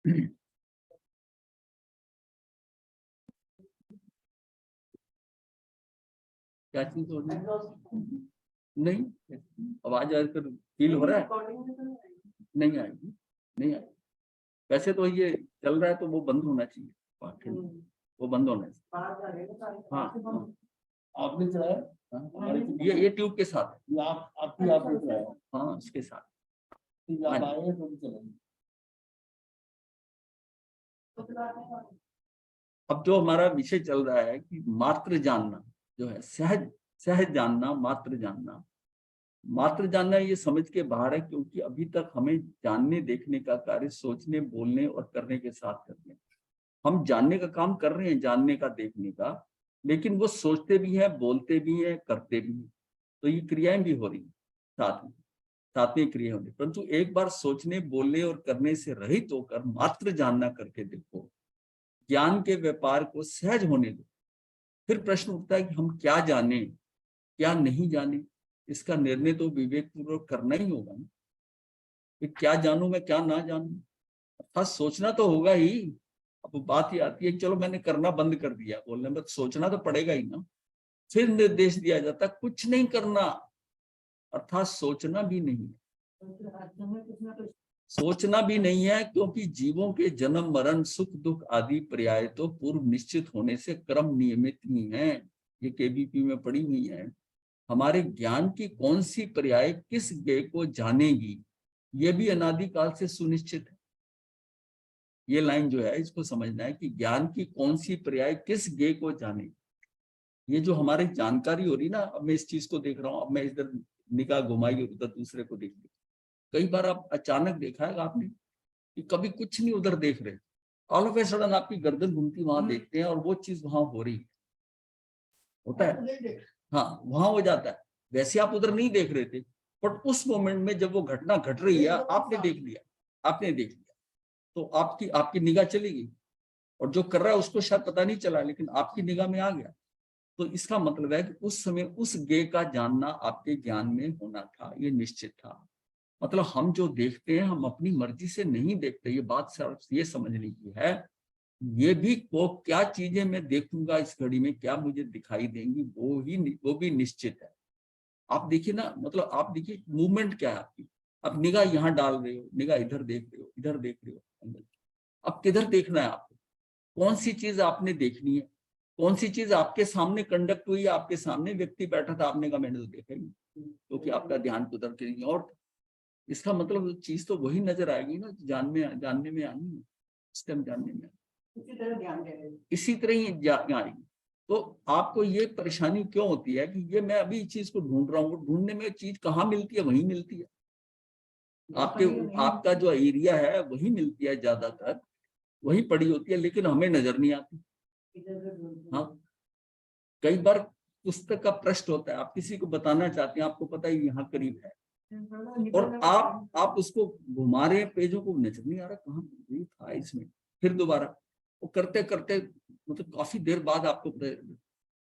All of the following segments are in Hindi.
क्या चीज हो रही है? नहीं, आवाज आकर फील हो रहा है? नहीं आएगी, नहीं आएगी। वैसे तो ये चल रहा है तो वो बंद होना चाहिए, वो बंद होना चाहिए। हाँ, आपने चलाया? हाँ, ये ट्यूब के साथ है। आपने चलाया? हाँ, इसके साथ। आप आए तो भी चलेंगे। अब जो हमारा विषय चल रहा है कि मात्र जानना जो है, सहज सहज जानना, मात्र जानना। मात्र जानना ये समझ के बाहर है, क्योंकि अभी तक हमें जानने देखने का कार्य सोचने, बोलने और करने के साथ करते हैं। हम जानने का काम कर रहे हैं, जानने का, देखने का, लेकिन वो सोचते भी हैं, बोलते भी हैं, करते भी हैं। तो ये क्रियाएं भी हो रही हैं साथ में क्रिया हो रही। परंतु एक बार सोचने, बोलने और करने से रहित होकर मात्र जानना करके देखो, ज्ञान के व्यापार को सहज होने दो। फिर प्रश्न उठता है कि हम क्या जाने, क्या नहीं जाने। इसका निर्णय तो विवेक पूर्वक करना ही होगा ना, कि क्या जानूं मैं, क्या ना जानूं। अर्थात सोचना तो होगा ही। अब बात ही आती है, चलो मैंने करना बंद कर दिया, बोलने में सोचना तो पड़ेगा ही ना। फिर निर्देश दिया जाता कुछ नहीं करना, अर्थात सोचना भी नहीं है। सोचना भी नहीं है, क्योंकि जीवों के जन्म, मरण, सुख दुख आदि पर्याय तो पूर्व निश्चित होने से क्रम नियमित ही हैं। ये केबीपी में पड़ी हुई है। हमारे ज्ञान की कौन सी पर्याय किस ज्ञेय को जानेगी, ये भी अनादिकाल से सुनिश्चित है। ये लाइन जो है, इसको समझना है कि ज्ञान की कौन सी पर्याय किस ज्ञेय को जानेगी। ये जो हमारी जानकारी हो रही ना, अब मैं इस चीज को देख रहा हूँ, अब मैं इधर निगाह घुमाई और उधर दूसरे को देख रही। कई बार आप अचानक देखा है आपने कि कभी कुछ नहीं उधर देख रहे, ऑल ऑफ ए सडन आपकी गर्दन घूमती वहां देखते हैं और वो चीज वहां हो रही होता है। हाँ, वहां हो जाता है। वैसे आप उधर नहीं देख रहे थे, बट उस मोमेंट में जब वो घटना घट रही है, आपने देख लिया, आपने देख लिया, तो आपकी आपकी निगाह चली गई, और जो कर रहा है उसको शायद पता नहीं चला, लेकिन आपकी निगाह में आ गया। तो इसका मतलब है कि उस समय उस ज्ञेय का जानना आपके ज्ञान में होना था, ये निश्चित था। मतलब हम जो देखते हैं, हम अपनी मर्जी से नहीं देखते। ये बात सिर्फ ये समझने की है, ये भी वो क्या चीजें मैं देखूंगा इस घड़ी में, क्या मुझे दिखाई देंगी, वो भी निश्चित है। आप देखिए ना, मतलब आप देखिए मूवमेंट क्या है आपकी। आप निगाह यहाँ डाल रहे हो, निगाह इधर देख रहे हो, इधर देख रहे हो, अब किधर देखना है आपको, कौन सी चीज आपने देखनी है, कौन सी चीज आपके सामने कंडक्ट हुई, आपके सामने व्यक्ति बैठा था, आपने कहा मैंने तो देखा ही, क्योंकि आपका ध्यान उधर कहीं और। इसका मतलब चीज तो वही नजर आएगी ना, जानने में आनी है, इस टाइम जानने में इसी तरह ही आएगी। तो आपको ये परेशानी क्यों होती है कि ये मैं अभी इस चीज को ढूंढ रहा हूँ, ढूंढने में चीज कहाँ मिलती है, वहीं मिलती है। आपका जो एरिया है वही मिलती है, ज्यादातर वही पड़ी होती है, लेकिन हमें नजर नहीं आती। हाँ, कई बार पुस्तक का पृष्ठ होता है, आप किसी को बताना चाहते हैं, आपको पता है यहाँ करीब है, और आप उसको घुमा रहे हैं पेजों को, नजर नहीं आ रहा कहाँ था इसमें। फिर दोबारा वो करते करते मतलब काफी देर बाद आपको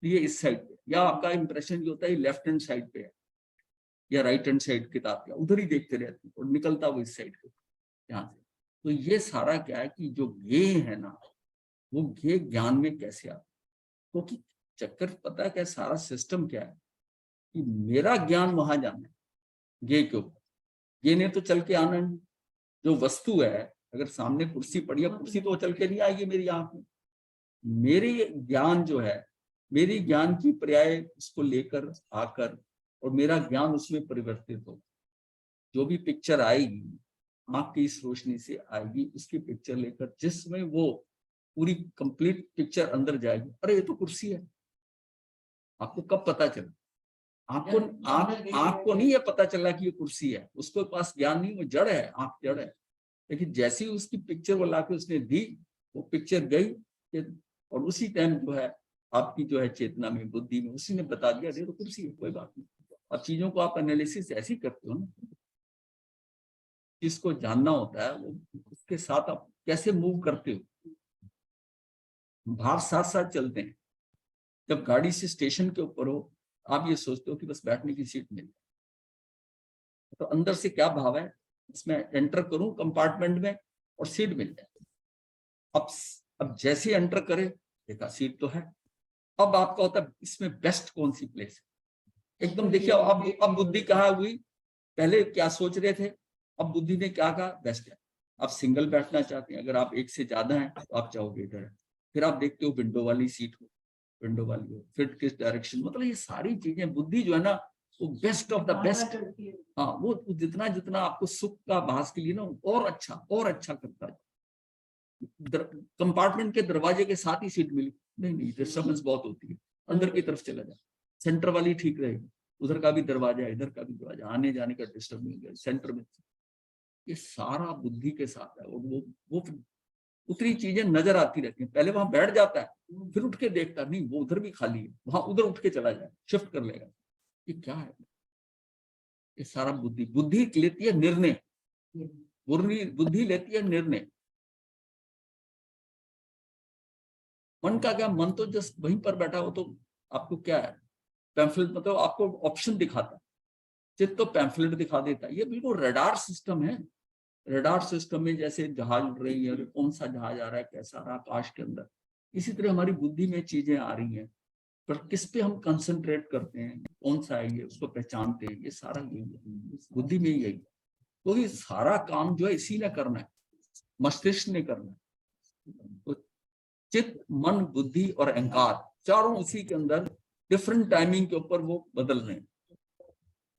ये इस साइड पे, या आपका इंप्रेशन जो होता है लेफ्ट हैंड साइड पे है या राइट हैंड साइड किताब का, उधर ही देखते रहते हैं और निकलता वो इस साइड पे यहाँ से। तो ये सारा क्या है कि जो ज्ञेय है ना, वो ज्ञेय ज्ञान में कैसे आता, क्योंकि चक्कर पता है क्या, सारा सिस्टम क्या है कि मेरा ज्ञान वहां जाना है ज्ञेय के ऊपर, ये नहीं तो चल के आना नहीं। जो वस्तु है, अगर सामने कुर्सी पड़ी है, कुर्सी तो चल के नहीं आएगी मेरी आंख में। मेरी ज्ञान जो है, मेरी ज्ञान की पर्याय उसको लेकर आकर, और मेरा ज्ञान उसमें परिवर्तित हो। जो भी पिक्चर आएगी आंख की इस रोशनी से आएगी, उसकी पिक्चर लेकर जिसमें वो पूरी कंप्लीट पिक्चर अंदर जाएगी, अरे ये तो कुर्सी है। आपको कब पता चला? आपको नहीं ये पता चला कि ये कुर्सी है, उसके पास ज्ञान नहीं, वो जड़ है, आंख जड़ है। लेकिन जैसे ही उसकी पिक्चर वो लाके उसने दी, वो पिक्चर गई, और उसी टाइम जो है आपकी जो है चेतना में, बुद्धि में, उसी ने बता दिया ये तो कुर्सी है, कोई बात नहीं। अब चीजों को आप एनालिसिस ऐसे ही करते हो ना, जिसको जानना होता है वो उसके साथ आप कैसे मूव करते हो, भाव साथ साथ चलते हैं। जब गाड़ी से स्टेशन के ऊपर हो, आप ये सोचते हो कि बस बैठने की सीट मिल जाए, तो अंदर से क्या भाव है, इसमें एंटर करूं कंपार्टमेंट में और सीट मिल जाए। अब जैसे एंटर करे, देखा सीट तो है, अब आपका होता है इसमें बेस्ट कौन सी प्लेस है, एकदम देखिए अब बुद्धि कहाँ हुई, पहले क्या सोच रहे थे, अब बुद्धि ने क्या कहा, बेस्ट है। आप सिंगल बैठना चाहते हैं, अगर आप एक से ज्यादा हैं तो आप चाहोगे इधर, फिर आप देखते हो विंडो वाली सीट हो, विंडो वाली हो, फिर किस डायरेक्शन, मतलब ये सारी चीजें बुद्धि जो है ना वो बेस्ट ऑफ द बेस्ट, हाँ वो जितना जितना आपको सुख का आभास के लिए ना और अच्छा करता है। कंपार्टमेंट के दरवाजे के साथ ही सीट मिली, नहीं डिस्टर्बेंस बहुत होती है, अंदर की तरफ चला जाए, सेंटर वाली ठीक रहेगी, उधर का भी दरवाजा है, इधर का भी दरवाजा, आने जाने का डिस्टर्ब नहीं होगा, सेंटर में। ये सारा बुद्धि के साथ है, और वो उतनी चीजें नजर आती रहती हैं, पहले वहां बैठ जाता है, फिर उठ के देखता नहीं वो उधर भी खाली है, वहां उधर उठ के चला जाए, शिफ्ट कर लेगा, ये क्या है, ये सारा बुद्धि लेती है निर्णय, बुद्धि लेती है निर्णय। मन का क्या, मन तो जस्ट वहीं पर बैठा हो, तो आपको क्या है, पैम्फलेट मतलब आपको ऑप्शन दिखाता है, चित्त तो पैम्फलेट दिखा देता है, ये बिल्कुल रडार सिस्टम है। रडार सिस्टम में जैसे जहाज उड़ रही है, कौन सा जहाज आ रहा है, कैसा आ रहा है आकाश के अंदर, इसी तरह हमारी बुद्धि में चीजें आ रही हैं, पर किस पे हम कंसंट्रेट करते हैं, कौन सा है ये, उसको पहचानते हैं, ये सारा यही है, बुद्धि में यही है। तो ये सारा काम जो है इसी ने करना है, मस्तिष्क ने करना है। तो चित्त, मन, बुद्धि और अहंकार चारों उसी के अंदर डिफरेंट टाइमिंग के ऊपर वो बदल रहे हैं।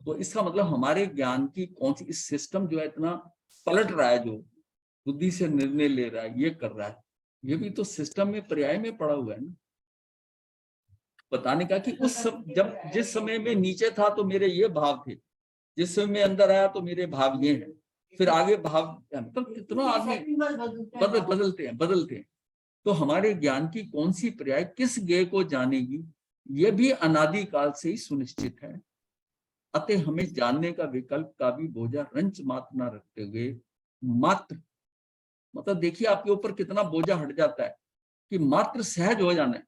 तो इसका मतलब हमारे ज्ञान की कौन सी, इस सिस्टम जो है इतना पलट रहा है, जो बुद्धि से निर्णय ले रहा है, ये कर रहा है, ये भी तो सिस्टम में पर्याय में पड़ा हुआ है ना, बताने का कि जब जिस समय में नीचे था तो मेरे ये भाव थे, जिस समय में अंदर आया तो मेरे भाव ये हैं, फिर आगे भाव, मतलब कितना आदमी बदलते हैं। तो हमारे ज्ञान की कौन सी पर्याय किस गेय को जानेगी, ये भी अनादि काल से ही सुनिश्चित है। अतः हमें जानने का विकल्प का भी बोझा रंच मात्र न रखते हुए, मात्र मतलब देखिए आपके ऊपर कितना बोझा हट जाता है कि मात्र सहज हो जाना है,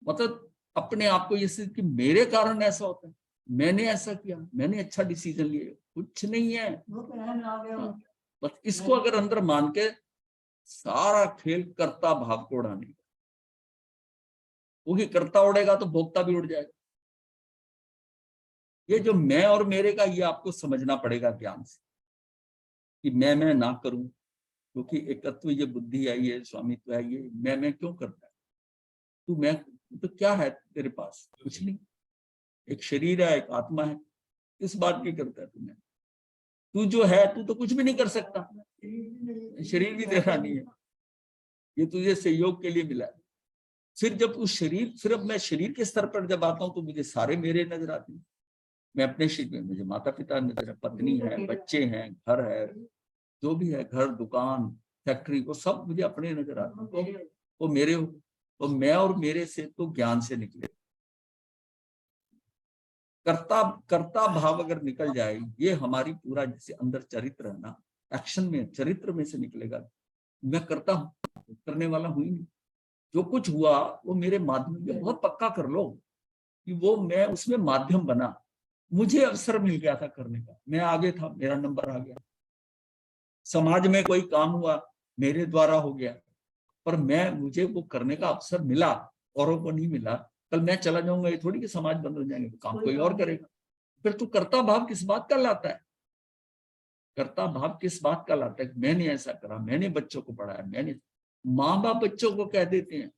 मतलब अपने आप को ये सिद्ध कि मेरे कारण ऐसा होता है, मैंने ऐसा किया, मैंने अच्छा डिसीजन लिया, कुछ नहीं है। बस इसको अगर अंदर मान के सारा खेल कर्ता भाव को उड़ाने का, क्योंकि कर्ता उड़ेगा तो भोक्ता भी उड़ जाएगा। ये जो मैं और मेरे का, ये आपको समझना पड़ेगा ज्ञान से, कि मैं ना करूं, क्योंकि एकत्व ये बुद्धि है, ये स्वामित्व है, ये मैं क्यों करता है, तू मैं तो क्या है तेरे पास, कुछ नहीं, एक शरीर है, एक आत्मा है, किस बात की करता है तुम्हें, तू जो है तू तो कुछ भी नहीं कर सकता, शरीर भी तेरा नहीं है, ये तुझे सहयोग के लिए मिला है। फिर जब उस शरीर, फिर अब मैं शरीर के स्तर पर जब आता हूँ तो मुझे सारे मेरे नजर आते हैं, मैं अपने शरीर में, मुझे माता पिता नजर है, पत्नी है, बच्चे हैं, घर है, जो भी है, घर, दुकान, फैक्ट्री, वो सब मुझे अपने नजर आते हैं, वो मेरे हो, तो मैं और मेरे से तो ज्ञान से निकले, कर्ता कर्ता भाव अगर निकल जाए, ये हमारी पूरा जैसे अंदर चरित्र है ना, एक्शन में चरित्र में से निकलेगा, मैं करता हूँ, करने वाला हूं ही नहीं, जो कुछ हुआ वो मेरे माध्यम से, बहुत पक्का कर लो कि वो मैं उसमें माध्यम बना, मुझे अवसर मिल गया था करने का, मैं आगे था, मेरा नंबर आ गया, समाज में कोई काम हुआ मेरे द्वारा हो गया, पर मुझे वो करने का अवसर मिला, औरों को नहीं मिला, कल मैं चला जाऊंगा, ये थोड़ी कि समाज बंद हो जाएंगे, काम कोई और करेगा। फिर तू कर्ता भाव किस बात का लाता है, कर्ता भाव किस बात का लाता है, मैंने ऐसा करा, मैंने बच्चों को पढ़ाया, मैंने, माँ बाप बच्चों को कह देते हैं,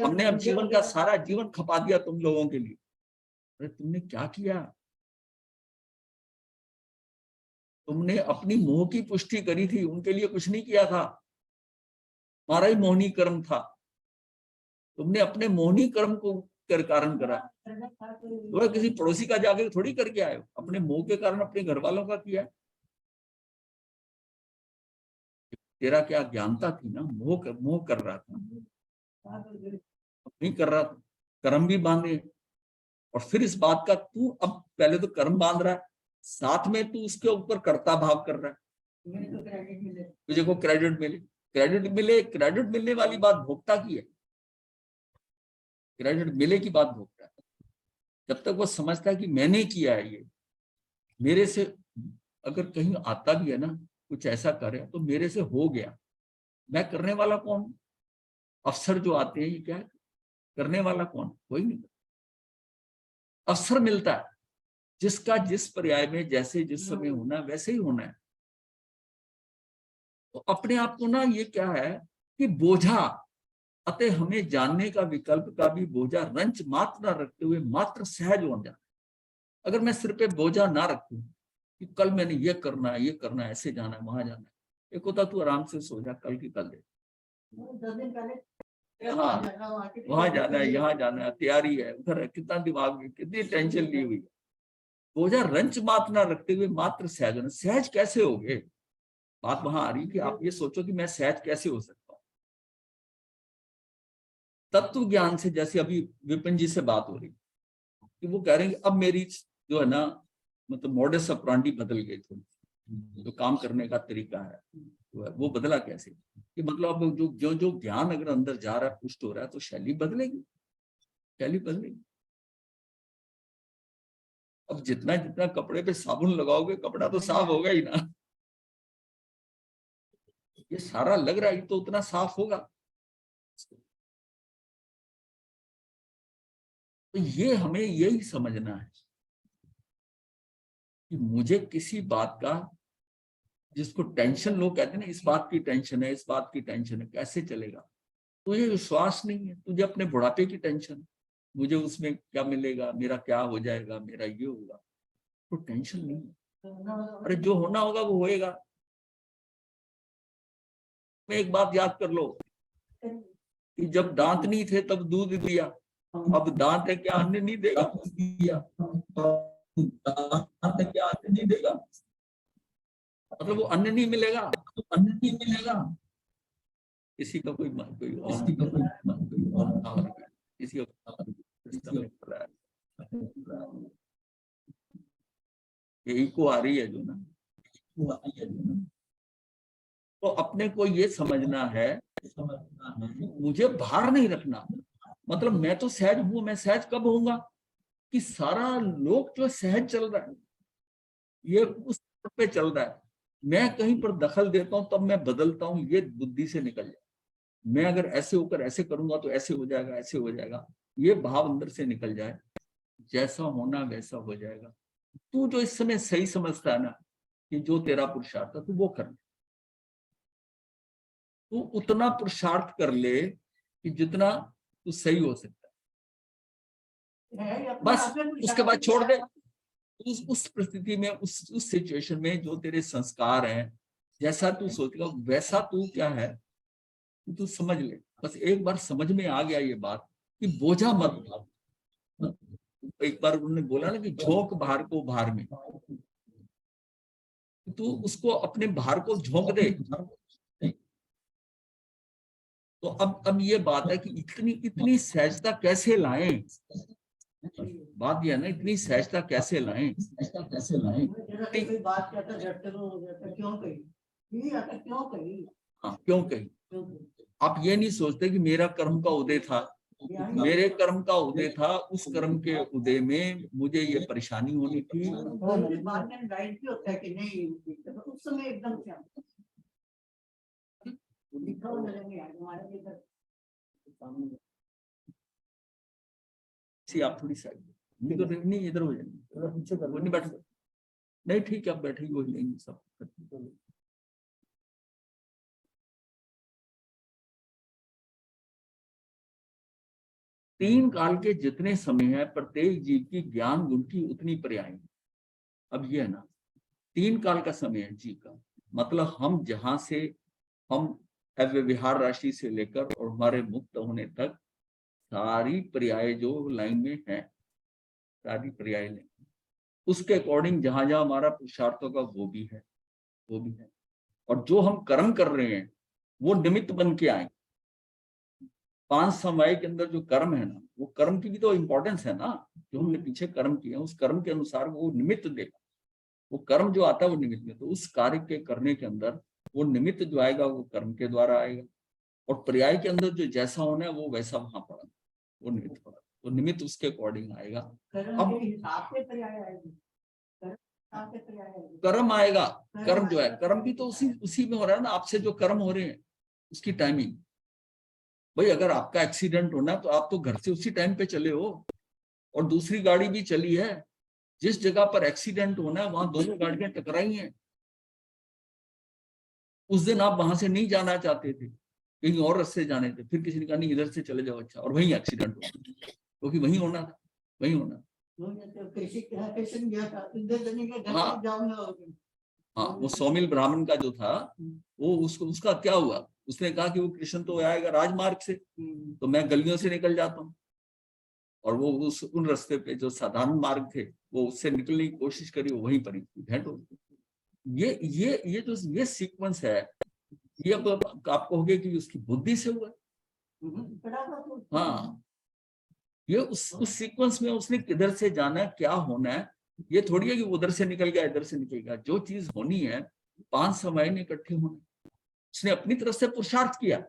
हमने अब जीवन का सारा जीवन खपा दिया तुम लोगों के लिए, अरे तुमने क्या किया, तुमने अपनी मोह की पुष्टि करी थी, उनके लिए कुछ नहीं किया था, तुम्हारा ही मोहनी कर्म था, तुमने अपने मोहनी कर्म को कारण करा, तो किसी पड़ोसी का जाके थोड़ी करके आए हो, अपने मोह के कारण अपने घर वालों का किया, तेरा क्या ज्ञानता थी ना, मोह कर रहा था, नहीं कर रहा था, कर्म भी बांधे, और फिर इस बात का तू अब पहले तो कर्म बांध रहा है, साथ में तू उसके ऊपर कर्ता भाव कर रहा है, तुझे को क्रेडिट मिले, क्रेडिट मिलने वाली बात भोक्ता की है, क्रेडिट मिले की बात भोक्ता है। जब तक वो समझता है कि मैंने किया है, ये मेरे से, अगर कहीं आता भी है ना कुछ ऐसा करे तो मेरे से हो गया, मैं करने वाला कौन हूं? अवसर जो आते हैं ये क्या है? करने वाला कौन? कोई नहीं। अवसर मिलता है, जिसका जिस पर्याय में जैसे जिस समय होना है वैसे ही होना है। तो अपने आप को ना ये क्या है कि बोझा, अतः हमें जानने का विकल्प का भी बोझा रंच मात्र न रखते हुए मात्र सहज हो जाए। अगर मैं सिर पे बोझा ना रखूं कि कल मैंने ये करना है, ये करना है, ऐसे जाना है, वहां जाना है, एक होता तू आराम से सो जा, कल की कल दे। 10 दिन पहले हाँ, वहां जाना है, यहाँ जाना है, तैयारी है, उधर है, कितना दिमाग में कितनी टेंशन ली हुई है। बोझा रंच मात्र ना रखते हुए मात्र सहज होना। सहज कैसे होगे? बात वहां आ रही कि आप ये सोचो कि मैं सहज कैसे हो सकता हूँ। तत्व ज्ञान से, जैसे अभी विपिन जी से बात हो रही कि वो कह रहे हैं कि अब मेरी जो है ना, मतलब मॉडस ऑपरेंडी बदल गई, थोड़ी जो काम करने का तरीका है वो बदला कैसे? कि मतलब अब जो जो जो ज्ञान अगर अंदर जा रहा है, पुष्ट हो रहा है, तो शैली बदलेगी, शैली बदलेगी। अब जितना जितना कपड़े पे साबुन लगाओगे, कपड़ा तो साफ होगा ही ना। ये सारा लग रहा है तो उतना साफ होगा। तो ये हमें यही समझना है कि मुझे किसी बात का, जिसको टेंशन लोग कहते हैं ना, इस बात की टेंशन है, इस बात की टेंशन है, कैसे चलेगा? तुझे विश्वास नहीं है, तुझे अपने बुढ़ापे की टेंशन, मुझे उसमें क्या मिलेगा, मेरा क्या हो जाएगा, मेरा ये होगा, तो टेंशन नहीं है। अरे जो होना होगा वो होएगा। मैं एक बात याद कर लो कि जब दांत नहीं थे तब दूध दिया, अब दांत है क्या अन्न नहीं देगा? दिया, दांत है क्या अन्न नहीं देगा? मतलब वो अन्न नहीं मिलेगा, तो अन्न नहीं मिलेगा। किसी का कोई कोई और किसी का यही को आ रही है जो ना, तो अपने को ये समझना है, मुझे भार नहीं रखना। मतलब मैं तो सहज हूं, मैं सहज कब होऊंगा कि सारा लोग जो सहज चल रहा है, ये उस पे चल रहा है, मैं कहीं पर दखल देता हूं तब मैं बदलता हूं, ये बुद्धि से निकल जाए। मैं अगर ऐसे होकर ऐसे करूंगा तो ऐसे हो जाएगा, ऐसे हो जाएगा, ये भाव अंदर से निकल जाए, जैसा होना वैसा हो जाएगा। तू जो इस समय सही समझता है ना कि जो तेरा पुरुषार्थ है, तू वो कर ले। तू उतना पुरुषार्थ कर ले कि जितना तू सही हो सकता है, बस उसके बाद छोड़ दे। उस परिस्थिति में, उस सिचुएशन में जो तेरे संस्कार हैं, जैसा तू सोचेगा वैसा तू क्या है, तू समझ ले। बस एक बार समझ में आ गया ये बात कि बोझा मत भाव। एक बार उन्होंने बोला ना कि झोंक भार को भार में, तू उसको अपने भार को झोंक दे। तो अब ये बात है कि इतनी इतनी सहजता कैसे लाएं? बात ये है ना, इतनी सहजता कैसे लाएं? बात कहता क्यों कही, हाँ, क्यों कही? आप ये नहीं सोचते कि मेरा कर्म का उदय था, मेरे कर्म का उदय था, उस कर्म के उदय में मुझे ये परेशानी होनी थी। उस समय एकदम आप थोड़ी साइड तो नहीं, इधर हो जाएंगे, वो नहीं बैठ सकते। नहीं ठीक है, आप बैठे ही हो जाएंगे सब। तीन काल के जितने समय है, प्रत्येक जीव की ज्ञान गुण की उतनी पर्याय। अब ये है ना, तीन काल का समय है जीव का, मतलब हम जहां से, हम अव्यवहार राशि से लेकर और हमारे मुक्त होने तक सारी पर्याय जो लाइन में है, सारी पर्याय लाइन, उसके अकॉर्डिंग जहां जहां हमारा पुरुषार्थ होगा वो भी है, वो भी है। और जो हम कर्म कर रहे हैं वो निमित्त बन के आए। 5 समवाय के अंदर जो कर्म है ना, वो कर्म की भी तो इम्पोर्टेंस है ना। जो हमने पीछे कर्म किए उस कर्म के अनुसार वो निमित्त देगा। वो कर्म जो आता है वो निमित्त में, तो उस कार्य के करने के अंदर वो निमित्त जो आएगा वो कर्म के द्वारा आएगा। और पर्याय के अंदर जो जैसा होना है वो वैसा वहां पड़ा, वो निमित्त पड़ा, वो निमित्त उसके अकॉर्डिंग आएगा। अब कर्म आएगा, कर्म जो है, कर्म भी तो उसी में हो रहा है ना, आपसे जो कर्म हो रहे हैं उसकी टाइमिंग। भाई अगर आपका एक्सीडेंट होना तो आप तो घर से उसी टाइम पे चले हो, और दूसरी गाड़ी भी चली है, जिस जगह पर एक्सीडेंट होना है वहां दोनों गाड़ियां टकराई हैं। उस दिन आप वहां से नहीं जाना चाहते थे, कहीं और रास्ते जाने थे, फिर किसी ने कहा नहीं इधर से चले जाओ, अच्छा, और वहीं एक्सीडेंट हो गया, क्योंकि वहीं होना था, वहीं होना था। हाँ, वो सौमिल ब्राह्मण का जो था, वो उसका क्या हुआ, उसने कहा कि वो कृष्ण तो आएगा राजमार्ग से, तो मैं गलियों से निकल जाता हूँ, और वो उन रास्ते पे जो साधारण मार्ग थे वो उससे निकलने की कोशिश करी, वो वहीं पर भेंट हो गई। ये जो ये सीक्वेंस है, ये अब आप कहोगे कि उसकी बुद्धि से हुआ। हाँ, ये उस सीक्वेंस में उसने किधर से जाना है, क्या होना है, ये थोड़ी है कि उधर से निकल गया इधर से निकल गया। जो चीज होनी है 5 महीने इकट्ठे होने, उसने अपनी तरफ से पुरुषार्थ किया,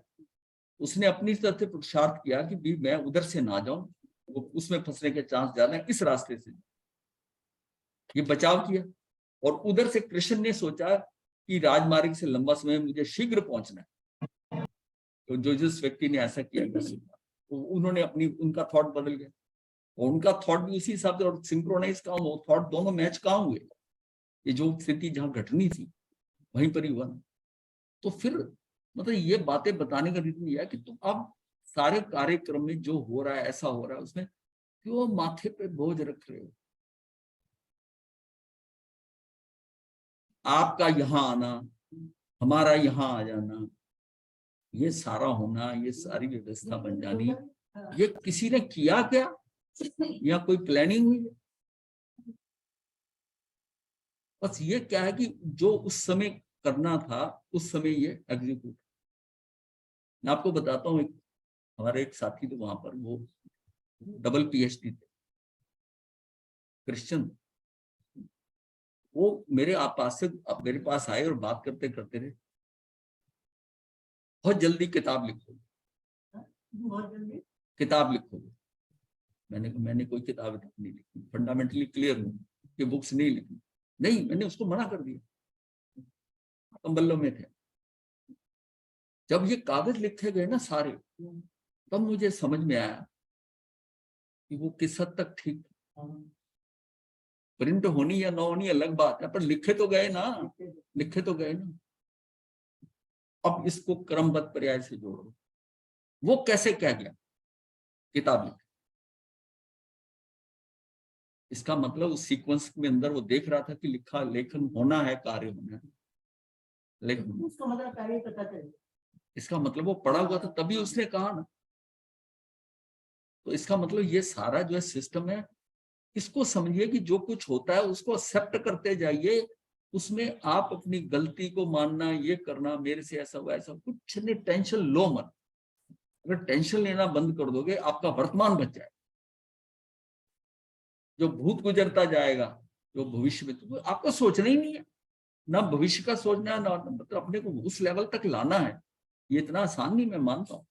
उसने अपनी तरफ से पुरुषार्थ किया कि भी मैं उधर से ना जाऊं, वो उसमें फंसने के चांस ज्यादा है, इस रास्ते से ये बचाव किया। और उधर से कृष्ण ने सोचा कि राजमार्ग से लंबा समय मुझे शीघ्र पहुंचना है, तो जो जिस व्यक्ति ने ऐसा किया तो उन्होंने अपनी उनका थॉट बदल गया, और उनका थॉट भी उसी हिसाब से, और सिंक्रोनाइज कहाँ हो थॉट, दोनों मैच कहाँ हुए, ये जो स्थिति जहां घटनी थी वहीं पर ही हुआ। तो फिर मतलब ये बातें बताने का रीजन यह है कि तुम अब सारे कार्यक्रम में जो हो रहा है, ऐसा हो रहा है, उसमें क्यों माथे पे बोझ रख रहे हो। आपका यहाँ आना, हमारा यहाँ आ जाना, ये सारा होना, ये सारी व्यवस्था बन जानी, ये किसी ने किया क्या, या कोई प्लानिंग हुई है? बस ये क्या है कि जो उस समय करना था उस समय ये एग्जीक्यूट। मैं आपको बताता हूँ, हमारे एक साथी थे वहां पर, वो डबल पीएचडी थे, क्रिश्चियन। वो मेरे पास से मेरे पास आए और बात करते करते रहे, बहुत जल्दी किताब लिखोगे, बहुत जल्दी किताब लिखोगे। मैंने कोई किताब नहीं लिखी, फंडामेंटली क्लियर हूँ कि बुक्स नहीं लिखी। नहीं, मैंने उसको मना कर दिया, कंबल्लों में थे। जब ये कागज लिखे गए ना सारे, तब मुझे समझ में आया कि वो किस हद तक ठीक था। प्रिंट होनी या ना होनी अलग बात है, पर लिखे तो गए ना, लिखे तो गए ना। अब इसको क्रमबद्ध पर्याय से जोड़ो, वो कैसे कह गया किताब लिख, इसका मतलब उस सीक्वेंस में अंदर वो देख रहा था कि लिखा लेखन होना है, कार्य होना है, लेखन। उसका मतलब पहले ही पता चल, इसका मतलब वो पढ़ा हुआ था तभी उसने कहा ना। तो इसका मतलब ये सारा जो है सिस्टम है, इसको समझिए कि जो कुछ होता है उसको एक्सेप्ट करते जाइए। उसमें आप अपनी गलती को मानना, ये करना मेरे से ऐसा हुआ, ऐसा कुछ नहीं, टेंशन लो मत। अगर टेंशन लेना बंद कर दोगे, आपका वर्तमान बच जाएगा। जो भूत गुजरता जाएगा, जो भविष्य में, तो आपको सोचना ही नहीं है, ना भविष्य का सोचना है, ना मतलब अपने को उस लेवल तक लाना है। ये इतना आसान नहीं, मैं मानता हूँ,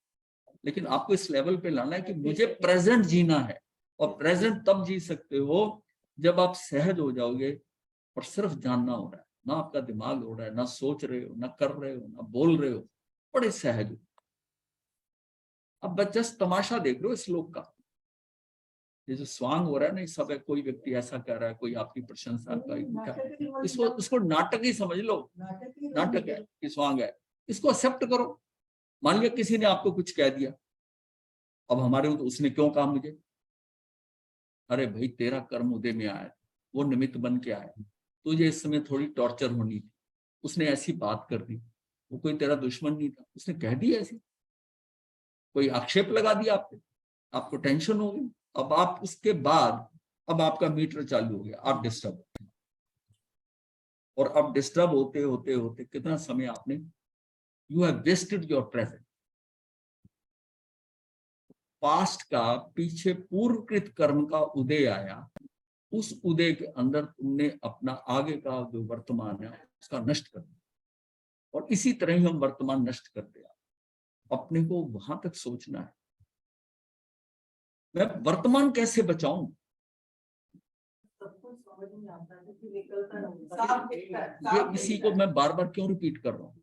लेकिन आपको इस लेवल पे लाना है कि मुझे प्रेजेंट जीना है। और प्रेजेंट तब जी सकते हो जब आप सहज हो जाओगे, और सिर्फ जानना हो रहा है, ना आपका दिमाग हो रहा है, ना सोच रहे हो, ना कर रहे हो, ना बोल रहे हो, बड़े सहज हो। अब बस जस्ट तमाशा देख रहे हो इस लोक का, ये जो स्वांग हो रहा है ना, सब है, कोई व्यक्ति ऐसा कर रहा है, कोई आपकी प्रशंसा का, इसको नाटक ही समझ लो, नाटक है कि स्वांग है, इसको एक्सेप्ट करो। मान लिया किसी ने आपको कुछ कह दिया, अब हमारे तो उसने क्यों कहा मुझे, अरे भाई तेरा कर्म उदय में आया, वो निमित्त बन के आया, तुझे इस समय थोड़ी टॉर्चर होनी थी, उसने ऐसी बात कर दी, वो कोई तेरा दुश्मन नहीं था, उसने कह दिया ऐसी, कोई आक्षेप लगा दिया आपको, आपको टेंशन हो गई। अब आप उसके बाद, अब आपका मीटर चालू हो गया, आप डिस्टर्ब, और अब डिस्टर्ब होते होते होते कितना समय आपने, you have wasted your present. Past का, पीछे पूर्वकृत कर्म का उदय आया, उस उदय के अंदर तुमने अपना आगे का जो वर्तमान है उसका नष्ट कर दिया, और इसी तरह ही हम वर्तमान नष्ट कर दिया। अपने को वहां तक सोचना है, मैं वर्तमान कैसे बचाऊं। ये इसी को मैं बार बार क्यों रिपीट कर रहा हूँ,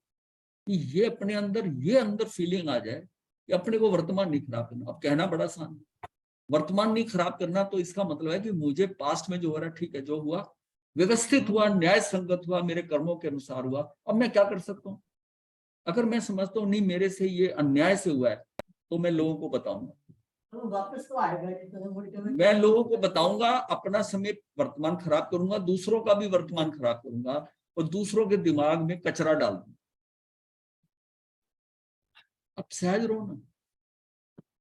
कि ये अपने अंदर ये अंदर फीलिंग आ जाए कि अपने को वर्तमान नहीं खराब करना। अब कहना बड़ा आसान है, वर्तमान नहीं खराब करना, तो इसका मतलब है कि मुझे पास्ट में जो हो रहा है ठीक है, जो हुआ व्यवस्थित हुआ, न्याय संगत हुआ, मेरे कर्मों के अनुसार हुआ। अब मैं क्या कर सकता हूँ? अगर मैं समझता हूँ नहीं मेरे से ये अन्याय से हुआ है, तो मैं लोगों को बताऊंगा, तो वापस तो आएगा जिस तरह मुड़ के मैं लोगों को बताऊंगा, अपना समय वर्तमान खराब करूंगा, दूसरों का भी वर्तमान खराब करूंगा और दूसरों के दिमाग में कचरा डाल दूंगा। अब सहज रहो ना,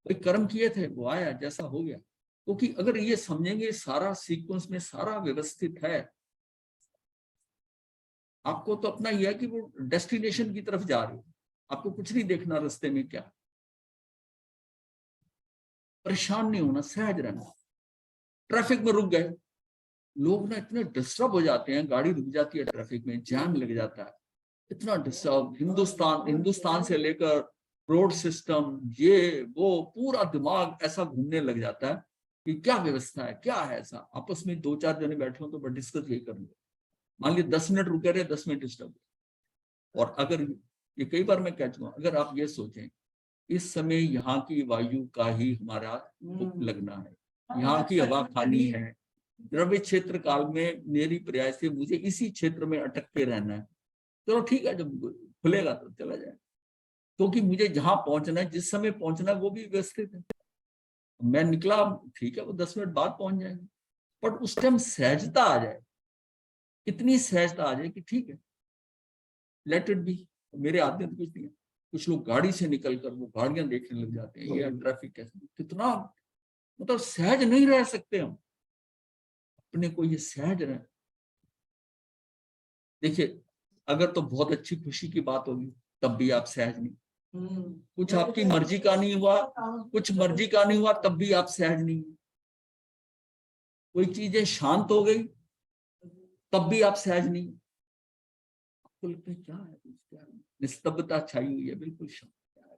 कोई कर्म किए थे वो आया, जैसा हो गया। क्योंकि अगर ये समझेंगे सारा सीक्वेंस में सारा व्यवस्थित है, आपको तो अपना यह है कि वो डेस्टिनेशन की तरफ जा रहे हो, आपको कुछ नहीं देखना रास्ते में क्या। परेशान नहीं होना, सहज रहना। ट्रैफिक में रुक गए, लोग ना इतने डिस्टर्ब हो जाते हैं, गाड़ी रुक जाती है ट्रैफिक में, जाम लग जाता है, इतना डिस्टर्ब। हिंदुस्तान से लेकर रोड सिस्टम, ये वो पूरा दिमाग ऐसा घूमने लग जाता है कि क्या व्यवस्था है, क्या है ऐसा। आपस में 2-4 जने बैठे हो तो डिस्कस यही करेंगे। मान लीजिए 10 मिनट रुके रहे, 10 मिनट डिस्टर्ब। और अगर ये कई बार मैं कह चुका हूं, अगर आप ये सोचें इस समय यहाँ की वायु का ही हमारा लगना है, यहाँ की हवा खानी है, द्रव्य क्षेत्र काल में मेरी प्रयास से मुझे इसी क्षेत्र में अटक के रहना है, चलो ठीक है, जब खुलेगा तो चला जाए। क्योंकि मुझे जहां पहुंचना है, जिस समय पहुंचना है, वो भी व्यवस्थित है। मैं निकला, ठीक है, वो 10 मिनट बाद पहुंच जाएंगे, बट उस टाइम सहजता आ जाए, इतनी सहजता आ जाए कि ठीक है, लेट इट बी, मेरे हाथ में कुछ नहीं है। कुछ लोग गाड़ी से निकलकर वो गाड़ियां देखने लग जाते हैं, ये ट्रैफिक कैसे, कितना मतलब सहज नहीं रह सकते हम, अपने को ये सहज रहे। देखिए, अगर तो बहुत अच्छी खुशी की बात होगी तब भी आप सहज नहीं, कुछ आपकी मर्जी का नहीं हुआ, कुछ मर्जी का नहीं हुआ तब भी आप सहज नहीं, कोई चीजें शांत हो गई तब भी आप सहज नहीं। आपको लगता है क्या है, क्या निस्तब्धता छाई हुई है, बिल्कुल शांत,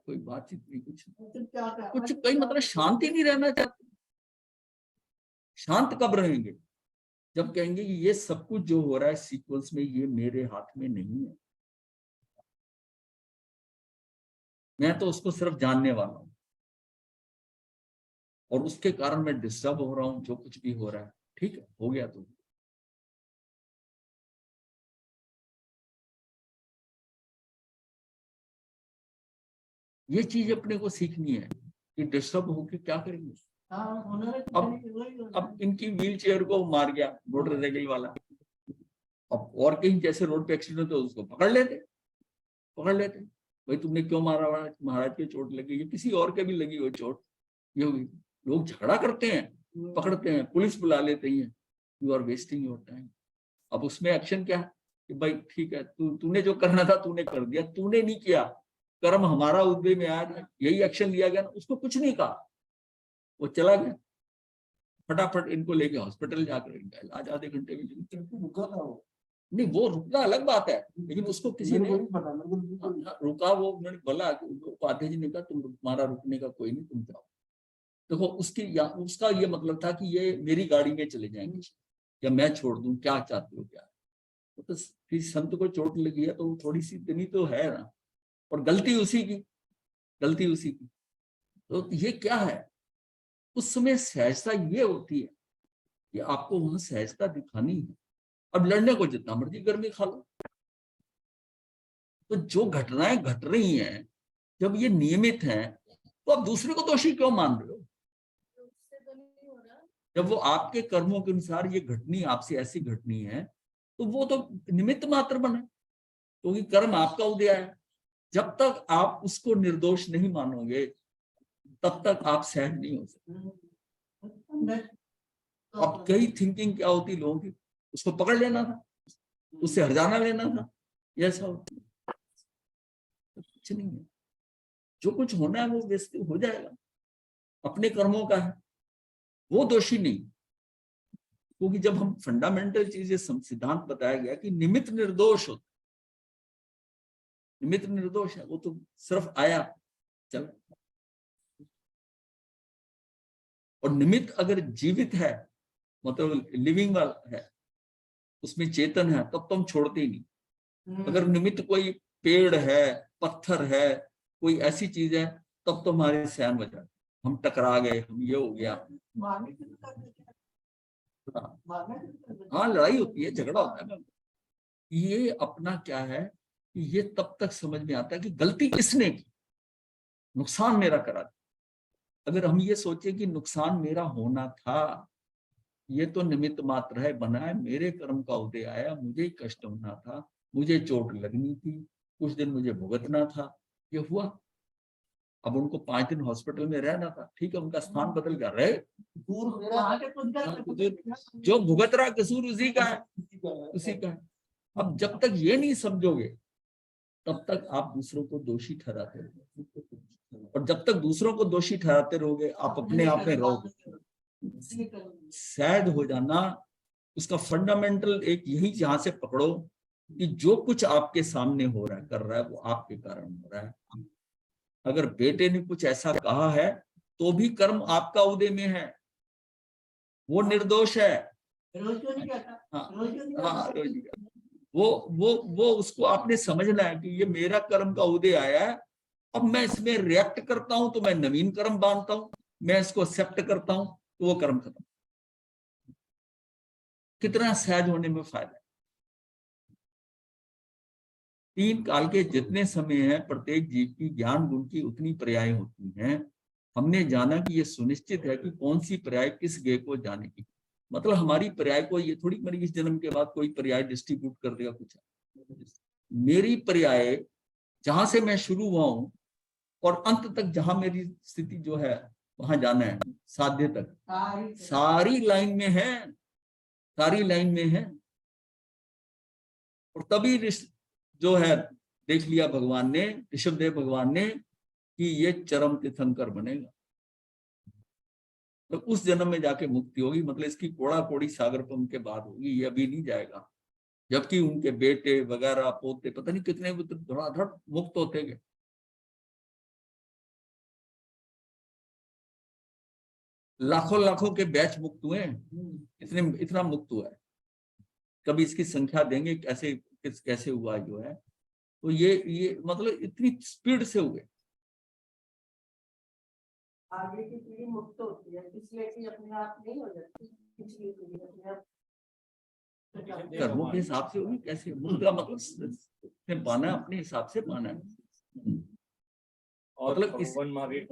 कोई बातचीत नहीं, कुछ कई मतलब शांति नहीं रहना चाहते। शांत कब रहेंगे? जब कहेंगे कि ये सब कुछ जो हो रहा है सीक्वेंस में, ये मेरे हाथ में नहीं है, मैं तो उसको सिर्फ जानने वाला हूं, और उसके कारण मैं डिस्टर्ब हो रहा हूं, जो कुछ भी हो रहा है ठीक है, हो गया तो। ये चीज अपने को सीखनी है कि डिस्टर्ब होके क्या करेंगे। अब इनकी व्हील चेयर को मार गया मोटरसाइकिल वाला, अब और कहीं जैसे रोड पे एक्सीडेंट तो उसको पकड़ लेते, भाई तुमने क्यों मारा, महाराज की चोट लगी, या किसी और के भी लगी हो चोट, ये हुई। लोग झगड़ा करते हैं, पकड़ते हैं, पुलिस बुला लेते हैं, you are wasting your time. अब उसमें एक्शन क्या है कि भाई ठीक है, तूने जो करना था तूने कर दिया, तूने नहीं किया, कर्म हमारा उदय में आया, यही एक्शन लिया गया ना, उसको कुछ नहीं कहा, वो चला गया, फटाफट इनको लेके हॉस्पिटल जाकर इलाज आधे घंटे में रुका था वो। नहीं, वो रुकना अलग बात है, लेकिन उसको किसी ने रुका, वो मैंने बोला उपाध्याय जी ने कहा तुम्हारा रुकने का कोई नहीं, तुम जाओ। देखो उसका ये मतलब था कि ये मेरी गाड़ी में चले जाएंगे या मैं छोड़ दूं, क्या चाहते हो क्या। तो किसी संत को चोट लगी है तो थोड़ी सी इतनी तो है ना, और गलती उसी की, तो ये क्या है, उस समय सहजता ये होती है कि आपको वहां सहजता दिखानी है। अब लड़ने को जितना मर्जी गर्मी खा लो, तो जो घटनाएं घट रही हैं जब ये नियमित हैं, तो आप दूसरे को दोषी क्यों मान रहे हो? जब वो आपके कर्मों के अनुसार ये घटनी आपसे ऐसी घटनी है, तो वो तो निमित्त मात्र बने, क्योंकि कर्म आपका उदय है। जब तक आप उसको निर्दोष नहीं मानोगे तब तक आप सहज नहीं हो सकते। अब कई थिंकिंग क्या होती लोगों की, उसको पकड़ लेना था, उससे हरजाना लेना था, ऐसा कुछ नहीं है। जो कुछ होना है वो व्यवस्थित हो जाएगा, अपने कर्मों का है, वो दोषी नहीं। क्योंकि जब हम फंडामेंटल चीजें सिद्धांत बताया गया कि निमित्त निर्दोष होता, निमित्त निर्दोष है, वो तो सिर्फ आया चल, और निमित्त अगर जीवित है मतलब लिविंग वाला है, उसमें चेतन है, तब तो हम छोड़ते ही नहीं। अगर निमित्त कोई पेड़ है, पत्थर है, कोई ऐसी चीज है, तब तो हमारे सहन हो जाते, हम टकरा गए, हम ये हो गया। मारने शुरू कर देते हैं, हाँ, मारना शुरू कर देते हैं। हाँ, लड़ाई होती है, झगड़ा होता है। ये अपना क्या है कि ये तब तक समझ में आता है कि गलती किसने की, नुकसान मेरा करा दिया। अगर हम ये सोचे कि नुकसान मेरा होना था, ये तो निमित्त मात्र है, बना है, मेरे कर्म का उदय आया, मुझे ही कष्ट होना था, मुझे चोट लगनी थी, कुछ दिन मुझे भुगतना था, ये हुआ। अब उनको 5 दिन हॉस्पिटल में रहना था, ठीक है, उनका स्थान बदल गया, रहे, दूर मेरा आके खुद का जो भुगत रहा कसूर उसी का है, उसी का है। अब जब तक ये नहीं समझोगे, तब तक आप दूसरों को दोषी ठहराते रहोगे, और जब तक दूसरों को दोषी ठहराते रहोगे, आप अपने आप में रहोगे। सैड हो जाना, उसका फंडामेंटल एक यही जहां से पकड़ो कि जो कुछ आपके सामने हो रहा है, कर रहा है, वो आपके कारण हो रहा है। अगर बेटे ने कुछ ऐसा कहा है, तो भी कर्म आपका उदय में है, वो निर्दोष है। रोज क्यों नहीं कहता? हाँ, रोज क्यों नहीं हाँ, कहता? रोज नहीं कहता। वो उसको आपने समझना है कि ये मेरा कर्म का उदय आया है, अब मैं इसमें रिएक्ट करता हूं तो मैं नवीन कर्म बांधता हूं, मैं इसको एक्सेप्ट करता हूं तो वो कर्म खत्म। कितना सहज होने में फायदा है। 3 काल के जितने समय हैं, प्रत्येक जीव की ज्ञान गुण की उतनी पर्याय होती हैं। हमने जाना कि ये सुनिश्चित है कि कौन सी पर्याय किस गेय को जानेगी। मतलब हमारी पर्याय को ये थोड़ी मेरी इस जन्म के बाद कोई पर्याय डिस्ट्रीब्यूट कर देगा कुछ। मेरी पर्याय जहां से मैं शुरू हुआ हूं और अंत तक जहां मेरी स्थिति जो है वहां जाना है, साध्य तक, सारी लाइन में है, सारी लाइन में है। और तभी जो है देख लिया भगवान ने, ऋषभदेव भगवान ने, कि ये चरम तीर्थंकर बनेगा, तो उस जन्म में जाके मुक्ति होगी। मतलब इसकी कोड़ा कोड़ी सागर पर उनके बाद होगी, ये अभी नहीं जाएगा। जबकि उनके बेटे वगैरह पोते पता नहीं कितने धड़ाधड़ मुक्त होते गए। लाखों लाखों के बैच मुक्त हुए, इतने इतना मुक्त हुआ है। कभी इसकी संख्या देंगे कैसे कैसे हुआ जो है। तो ये मतलब इतनी स्पीड से हुए। आगे की पीढ़ी मुक्त होती है, पिछले की अपने आप नहीं हो जाती, पिछली पीढ़ी अपने आप कर्मों के हिसाब से होगी। कैसे मुक्त का मतलब पाना है, अपने हिसाब से पाना है। और मतलब भगवान महावीर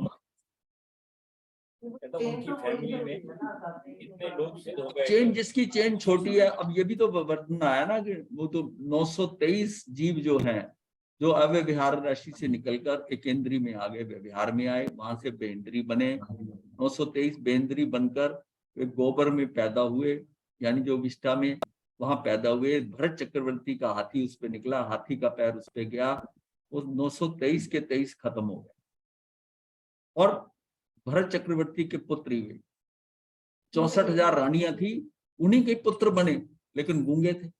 उनकी फैमिली में इतने लोग सिद्ध हो गए। चेन जिसकी चेन छोटी है, अब ये भी तो वर्णन आया ना कि वो तो 923 जीव जो हैं, जो अव्यवहार राशि से निकलकर एकेंद्री में आ गए, व्यवहार में आए, वहां से बेंद्री बने। 923 बेंद्री बनकर वे गोबर में पैदा हुए, यानी जो विष्ठा में वहां पैदा हुए। भरत चक्रवर्ती का हाथी उस पर निकला, हाथी का पैर उस पर गया, वो 923 के 23 खत्म हो गए। और भरत चक्रवर्ती के पुत्र ही हुए। 64,000 रानियां थी, उन्हीं के पुत्र बने, लेकिन गूंगे थे।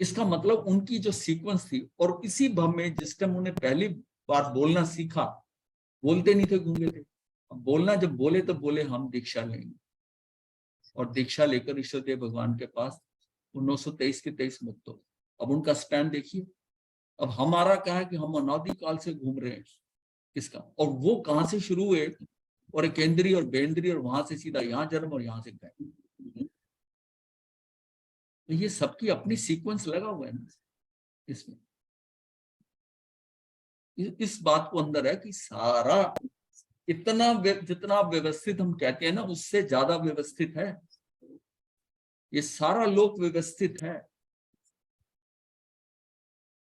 इसका मतलब उनकी जो सीक्वेंस थी, और इसी भव में जिस टाइम उन्हें पहली बार बोलना सीखा, बोलते नहीं थे, गूंगे थे। अब बोलना जब बोले तो बोले हम दीक्षा लेंगे, और दीक्षा लेकर ईश्वरदेव भगवान के पास 923 के 23 मुक्त हो। अब उनका स्पैन देखिए। अब हमारा क्या है कि हम अनादि काल से घूम रहे हैं किसका, और वो कहां से शुरू हुए, और केंद्रीय और बेंद्री, और वहां से सीधा यहाँ जन्म और यहाँ से गए। तो ये सबकी अपनी सीक्वेंस लगा हुआ है ना इसमें। इस बात को अंदर है कि सारा इतना जितना व्यवस्थित हम कहते हैं ना, उससे ज्यादा व्यवस्थित है ये सारा लोक, व्यवस्थित है।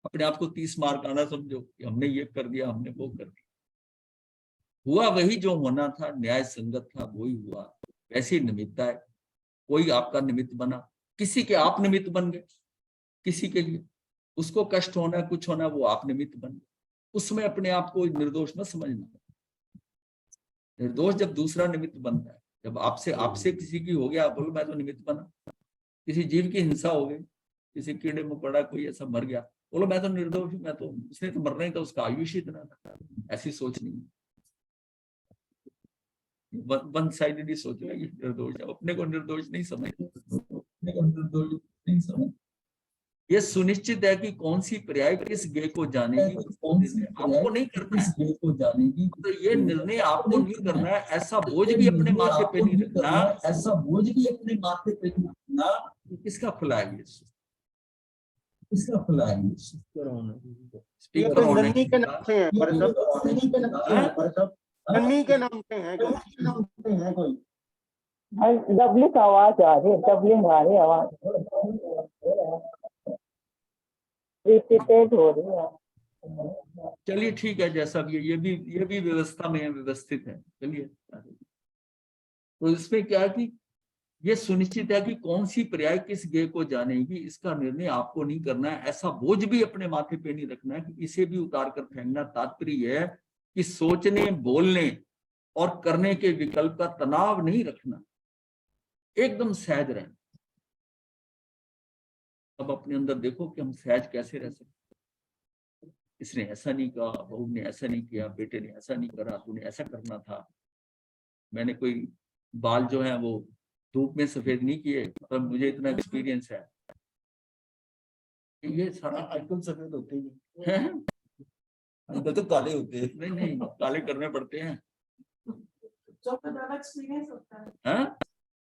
अपने आप को 30 मार्क आना समझो कि हमने ये कर दिया, हमने वो कर दिया। हुआ वही जो होना था, न्याय संगत था, वही हुआ। वैसी निमित्ता है, कोई आपका निमित्त बना, किसी के आप निमित्त बन गए, किसी के लिए उसको कष्ट होना, कुछ होना, वो आप निमित्त बन गए। उसमें अपने आप को निर्दोष मत समझना। निर्दोष जब दूसरा निमित्त बनता है, जब आपसे आपसे किसी की हो गया, आप बोलो मैं तो निमित्त बना। किसी जीव की हिंसा हो गई, किसी कीड़े मकोड़ा कोई ऐसा मर गया, बोलो मैं तो निर्दोष हूं, मैं तो, उसने तो मरना ही था, उसका आयुष्य इतना था। ऐसी सोच नहीं, वन साइडेड सोच रहा है ये निर्दोष है, अपने को निर्दोष नहीं समझ, अपने को निर्दोष नहीं समझ। ये सुनिश्चित है कि कौन सी पर्याय किस गेय को जानेगी, कौन सी आपको नहीं करना किस है। गेय को जानेगी, तो ये निर्णय आपको नहीं करना है, ऐसा बोझ भी अपने माथे पे नहीं रखना। ऐसा बोझ भी अपने माथे पे नहीं रखना। किसका खुला है ये? इसका खुला है स्पीकर ऑन है। नन्ही के नाम से है पर सब नन्ही के नाम से है, पर सब नन्ही के नाम से है नाम से है कोई। डबलिंग आवाज आ रही है, डबलिंग आ रही है आवाज, रिपीटेड हो रही है। चलिए ठीक है, जैसा भी है, ये भी व्यवस्था में है, व्यवस्थित है। चलिए, तो इसमें क्या है कि ये सुनिश्चित है कि कौन सी पर्याय किस गेय को जानेगी, इसका निर्णय आपको नहीं करना है, ऐसा बोझ भी अपने माथे पे नहीं रखना है कि इसे भी उतार कर फेंकना। तात्पर्य है कि सोचने, बोलने और करने के विकल्प का तनाव नहीं रखना, एकदम सहज रहना। अब अपने अंदर देखो कि हम सहज कैसे रह सकते। इसने ऐसा नहीं कहा, बहू ने ऐसा नहीं किया, बेटे ने ऐसा नहीं करा, तूने ऐसा करना था, मैंने कोई बाल जो है वो धूप में सफेद नहीं किए, पर मुझे इतना एक्सपीरियंस है। ये सारा आजकल सफेद होते ही हैं, अंदर तो काले होते हैं। नहीं काले करने पड़ते हैं। सबको ज्यादा एक्सपीरियंस होता है। हैं?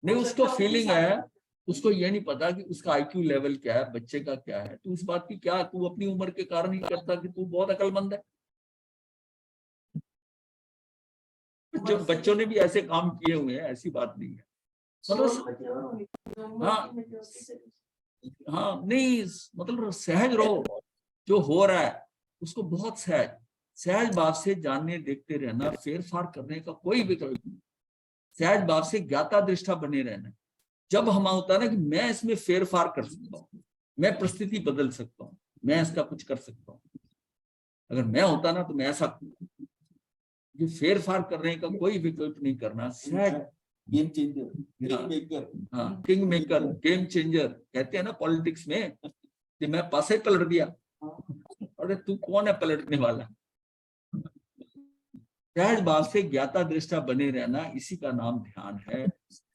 नहीं, उसको फीलिंग है, उसको ये नहीं पता कि उसका आईक्यू लेवल क्या है, बच्चे का क्या है। तू इस बात की क्या, तू अपनी उम्र के कारण ही करता कि तू बहुत अक्लमंद है। जो बच्चों ने भी ऐसे काम किए हुए हैं, ऐसी बात नहीं है। मतलब हाँ नहीं, मतलब सहज रहो, जो हो रहा है उसको बहुत सहज भाव से जानने देखते रहना, फेर फार करने का कोई विकल्प नहीं। सहज भाव से ज्ञाता दृष्टा बने रहना। जब हम होता है ना कि मैं इसमें फेर फार कर सकता हूँ, मैं परिस्थिति बदल सकता हूँ, मैं इसका कुछ कर सकता हूँ, अगर मैं होता ना तो मैं ऐसा, ये फेर फार करने का कोई विकल्प नहीं करना। सहज गेम चेंजर, किंग मेकर। हाँ, किंग मेकर, गेम चेंजर कहते हैं ना पॉलिटिक्स में, कि मैं पासे पलट दिया। अरे तू कौन है पलटने वाला? सहज भाव से ज्ञाता दृष्टा बने रहना, इसी का नाम ध्यान है,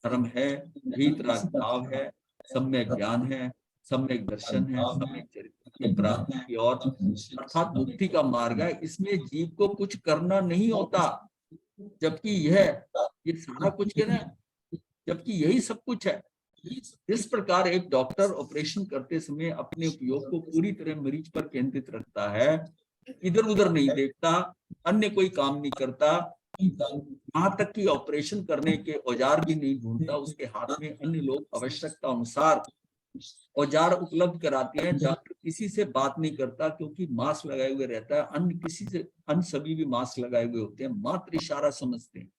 धर्म है, भीतराग भाव है, सम्यक ज्ञान है, सम्यक दर्शन है, सम्यक चरित्र की प्राप्ति की ओर अर्थात मुक्ति का मार्ग है। इसमें जीव को कुछ करना नहीं होता, जबकि ये सारा कुछ है ना, जबकि यही सब कुछ है। इस प्रकार एक डॉक्टर ऑपरेशन करते समय अपने उपयोग को पूरी तरह मरीज पर केंद्रित रखता है, इधर उधर नहीं देखता, अन्य कोई काम नहीं करता, यहाँ तक कि ऑपरेशन करने के औजार भी नहीं ढूंढता। उसके हाथ में अन्य लोग आवश्यकता अनुसार औजार उपलब्ध कराते हैं। डॉक्टर किसी से बात नहीं करता क्योंकि मास्क लगाए हुए रहता है, अन्य सभी भी मास्क लगाए हुए होते हैं, मात्र इशारा समझते हैं।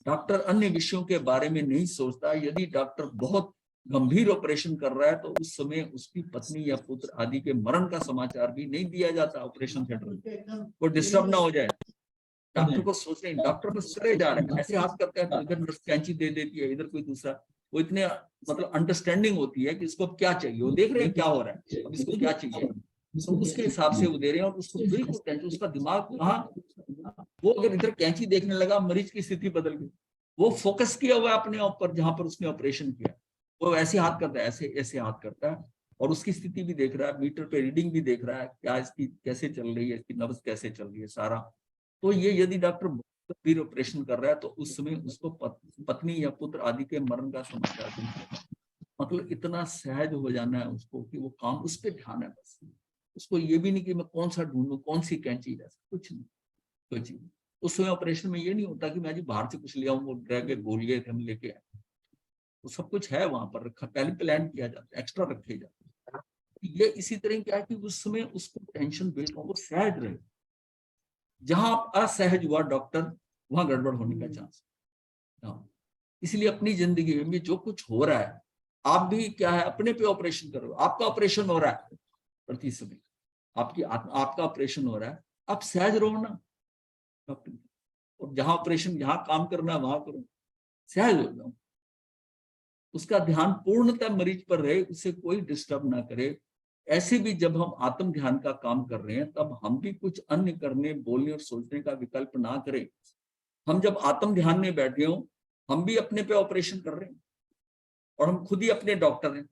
डॉक्टर अन्य विषयों के बारे में नहीं सोचता। यदि डॉक्टर बहुत गंभीर ऑपरेशन कर रहा है तो उस समय उसकी पत्नी या पुत्र आदि के मरण का समाचार भी नहीं दिया जाता ऑपरेशन थिएटर में, वो डिस्टर्ब ना हो जाए। डॉक्टर को सोचते हैं, डॉक्टर बस चले जा रहे हैं, ऐसे हाथ करते हैं तो इधर नर्स कैंची दे देती है, इधर कोई दूसरा, वो इतने मतलब अंडरस्टैंडिंग होती है कि इसको क्या चाहिए, वो देख रहे हैं क्या हो रहा है, अब इसको क्या चाहिए, तो उसके हिसाब से वो दे रहे हैं। और उसको बिल्कुल टेंशन, उसका दिमाग कहाँ, वो अगर इधर कैंची देखने लगा, मरीज की स्थिति बदल गई, वो फोकस किया हुआ है अपने ऊपर जहां पर उसने ऑपरेशन किया, वो ऐसे हाथ करता है, ऐसे ऐसे हाथ करता है, और उसकी स्थिति भी देख रहा है, मीटर पे रीडिंग भी देख रहा है, क्या इसकी कैसे चल रही है, इसकी नब्ज कैसे चल रही है, सारा। तो ये यदि डॉक्टर गंभीर ऑपरेशन कर रहा है तो उस समय उसको पत्नी या पुत्र आदि के मरण का समाचार नहीं देता। मतलब इतना सहज हो जाना है उसको कि वो काम उस पर ध्यान है बस। उसको ये भी नहीं कि मैं कौन सा ढूंढूं, कौन सी कैंची है, कुछ नहीं, कोई चीज। उस समय ऑपरेशन में ये नहीं होता कि मैं जी बाहर से कुछ ले आऊं, वो ड्रैग के भूल गए थे हम लेके आए, वो सब कुछ है वहां पर रखा, पहले प्लान किया जाता है, एक्स्ट्रा रखे जाते हैं। ये इसी तरह क्या है कि उस समय उसको टेंशन बिल्ड हो, वो सहज रहे। जहां आप असहज हुआ डॉक्टर, वहां गड़बड़ होने का चांस। इसलिए अपनी जिंदगी में भी जो कुछ हो रहा है, आप भी क्या है अपने पे ऑपरेशन करो। आपका ऑपरेशन हो रहा है प्रति समय, आपका ऑपरेशन हो रहा है, आप सहज रहो ना। और जहां ऑपरेशन, जहां काम करना है वहां करो, सहज हो जाओ। उसका ध्यान पूर्णतः मरीज पर रहे, उसे कोई डिस्टर्ब ना करे। ऐसे भी जब हम आत्म ध्यान का काम कर रहे हैं तब हम भी कुछ अन्य करने, बोलने और सोचने का विकल्प ना करें। हम जब आत्म ध्यान में बैठे हो, हम भी अपने पे ऑपरेशन कर रहे हैं और हम खुद ही अपने डॉक्टर हैं।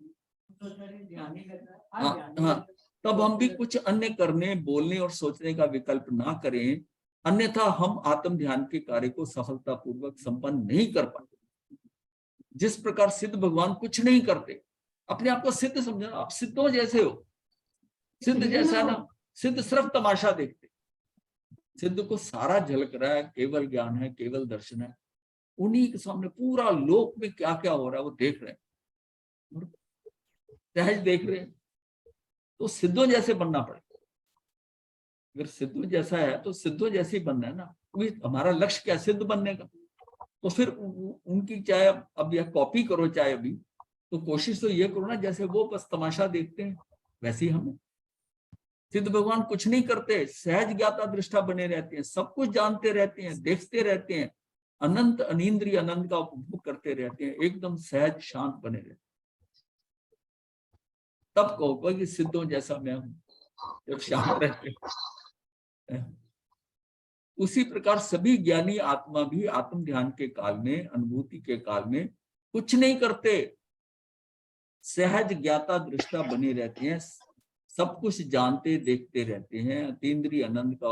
हाँ हाँ, तब हम भी कुछ अन्य करने, बोलने और सोचने का विकल्प ना करें, अन्यथा हम आत्म ध्यान के कार्य को सफलतापूर्वक संपन्न नहीं कर पाते। जिस प्रकार सिद्ध भगवान कुछ नहीं करते, अपने आप को सिद्ध समझना, आप सिद्धों जैसे हो। सिद्ध जैसा ना, सिद्ध सिर्फ तमाशा देखते, सिद्ध को सारा झलक रहा है, केवल ज्ञान है, केवल दर्शन है, उन्हीं के सामने पूरा लोक में क्या क्या हो रहा है वो देख रहे हैं, सहज देख रहे हैं। तो सिद्धों जैसे बनना पड़ेगा। अगर सिद्धों जैसा है तो सिद्धों जैसे ही बनना है ना। हमारा लक्ष्य क्या, सिद्ध बनने का। तो फिर उनकी चाहे अब यह कॉपी करो चाहे अभी, तो कोशिश तो ये करो ना जैसे वो बस तमाशा देखते हैं वैसे ही हमें। सिद्ध भगवान कुछ नहीं करते, सहज ज्ञाता दृष्टा बने रहते हैं, सब कुछ जानते रहते हैं, देखते रहते हैं, अनंत अनिंद्रिय आनंद का उपभोग करते रहते हैं, एकदम सहज शांत बने रहते हैं। तब कहोगे कि सिद्धों जैसा मैं हूं, जब शांत रहते। उसी प्रकार सभी ज्ञानी आत्मा भी आत्म ध्यान के काल में, अनुभूति के काल में कुछ नहीं करते, सहज ज्ञाता दृष्टा बने रहते हैं, सब कुछ जानते देखते रहते हैं, अतीन्द्रिय आनंद का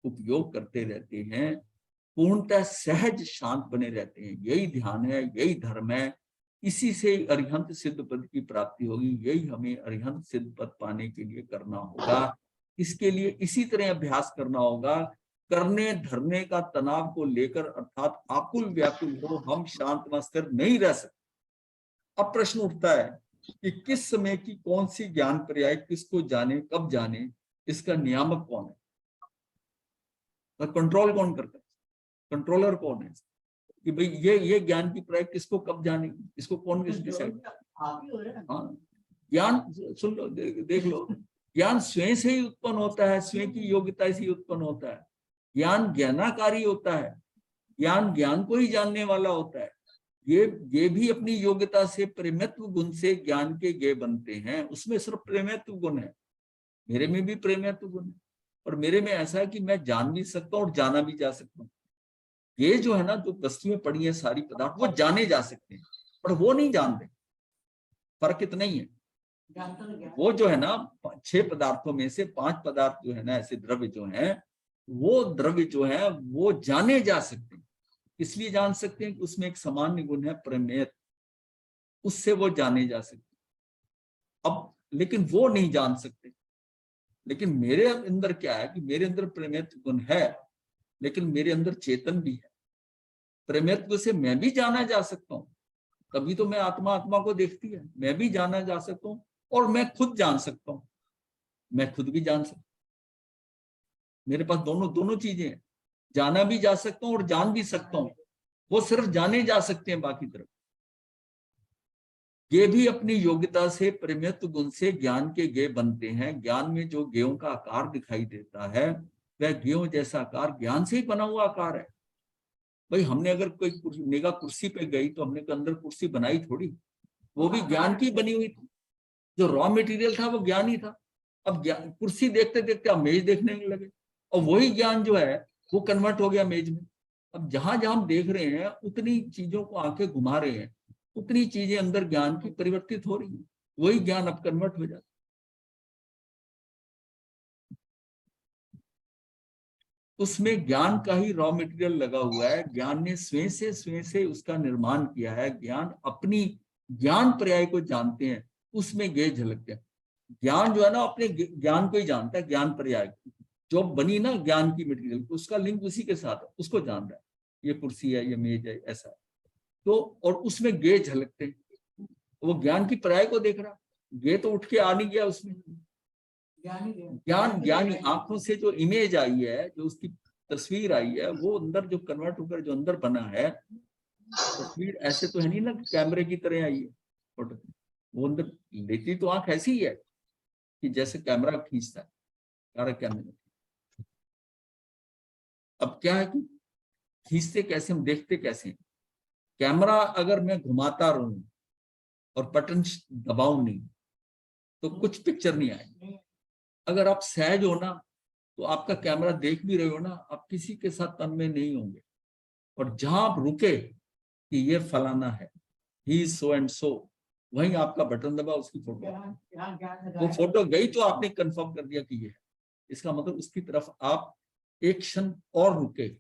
उपयोग करते रहते हैं, पूर्णतः सहज शांत बने रहते हैं। यही ध्यान है, यही धर्म है, इसी से अरिहंत सिद्ध पद की प्राप्ति होगी। यही हमें अरिहंत सिद्ध पद पाने के लिए करना होगा। इसके लिए इसी तरह अभ्यास करना होगा, करने धरने का तनाव को लेकर अर्थात आकुल व्याकुल हो हम शांत व स्थिर नहीं रह सकते। अब प्रश्न उठता है कि किस समय की कौन सी ज्ञान पर्याय किसको जाने, कब जाने, इसका नियामक कौन है, तो कंट्रोल कौन करता है, कंट्रोलर कौन है कि भाई ये ज्ञान की पर्याय किसको कब जाने, इसको कौन किस डिसाइड। हाँ, ज्ञान सुन लो, देख लो, ज्ञान स्वयं से ही उत्पन्न होता है, स्वयं की योग्यता से ही उत्पन्न होता है। ज्ञान ज्ञानाकारी होता है, ज्ञान ज्ञान को ही जानने वाला होता है। ये भी अपनी योग्यता से प्रेमत्व गुण से ज्ञान के ज्ञेय बनते हैं। उसमें सिर्फ प्रेमत्व गुण है, मेरे में भी प्रेमत्व गुण है, और मेरे में ऐसा है कि मैं जान भी सकता हूँ और जाना भी जा सकता हूँ। ये जो है ना, जो वस्तुएं पड़ी है सारी पदार्थ, वो जाने जा सकते हैं पर वो नहीं जानते। फर्क इतना ही है। वो जो है ना 6 पदार्थों में से 5 पदार्थ जो है ना, ऐसे द्रव्य जो है, वो द्रव्य जो है वो जाने जा सकते हैं। इसलिए जान सकते हैं कि उसमें एक सामान्य गुण है प्रमेय, उससे वो जाने जा सकते। अब लेकिन वो नहीं जान सकते। लेकिन मेरे अंदर क्या है कि मेरे अंदर प्रमेयत्व गुण है, लेकिन मेरे अंदर चेतन भी है। प्रमेयत्व से मैं भी जाना जा सकता हूँ, तभी तो मैं आत्मा आत्मा को देखती है। मैं भी जाना जा सकता हूँ और मैं खुद जान सकता हूँ, मैं खुद भी जान सकता हूँ। मेरे पास दोनों चीजें हैं, जाना भी जा सकता हूँ और जान भी सकता हूँ। वो सिर्फ जाने जा सकते हैं, बाकी तरफ ये भी अपनी योग्यता से प्रमेयत्व गुण से ज्ञान के ज्ञेय बनते हैं। ज्ञान में जो ज्ञेयों का आकार दिखाई देता है, वह ज्ञेयों जैसा आकार ज्ञान से ही बना हुआ आकार है। भाई हमने अगर कोई निगाह कुर्सी पे गई तो हमने अंदर कुर्सी बनाई थोड़ी, वो भी ज्ञान की बनी हुई थी। जो रॉ मटेरियल था वो ज्ञान ही था। अब कुर्सी देखते देखते आप मेज देखने लगे, और वही ज्ञान जो है वो कन्वर्ट हो गया मेज में। अब जहां जहां हम देख रहे हैं उतनी चीजों को आंखें घुमा रहे हैं, उतनी चीजें अंदर ज्ञान की परिवर्तित हो रही है, वही ज्ञान अब कन्वर्ट हो जाता है। उसमें ज्ञान का ही रॉ मटेरियल लगा हुआ है। ज्ञान ने स्वयं से उसका निर्माण किया है। ज्ञान अपनी ज्ञान पर्याय को जानते हैं, उसमें ज्ञेय झलकते हैं। ज्ञान जो है ना अपने ज्ञान को ही जानता है, ज्ञान पर्याय जो बनी ना ज्ञान की मटेरियल, उसका लिंक उसी के साथ है, उसको जान रहा है। ये कुर्सी है, ये मेज है, ऐसा है। तो और उसमें ज्ञेय झलकते हैं, वो ज्ञान की पर्याय को देख रहा, ज्ञेय तो उठ के आ नहीं गया उसमें। ज्ञानी आंखों से जो इमेज आई है, जो उसकी तस्वीर आई है, वो अंदर जो कन्वर्ट होकर जो अंदर बना है, तस्वीर ऐसे तो है नहीं ना कैमरे की तरह आई है फोटो, वो अंदर लेती तो आंख ऐसी ही है कि जैसे कैमरा खींचता है, सारा कैमरा। अब क्या है कि खींचते कैसे, हम देखते कैसे। कैमरा अगर मैं घुमाता रहूं और बटन दबाऊं नहीं तो कुछ पिक्चर नहीं आएगी। अगर आप सहज हो ना, तो आपका कैमरा देख भी रहे हो ना, आप किसी के साथ तन्मय नहीं होंगे। और जहां आप रुके कि ये फलाना है, he is so and so, वहीं आपका बटन दबा, उसकी फोटो, यहाँ ज्ञान वो फोटो गई तो आपने कंफर्म कर दिया कि ये है। इसका मतलब उसकी तरफ आप एक क्षण और रुके,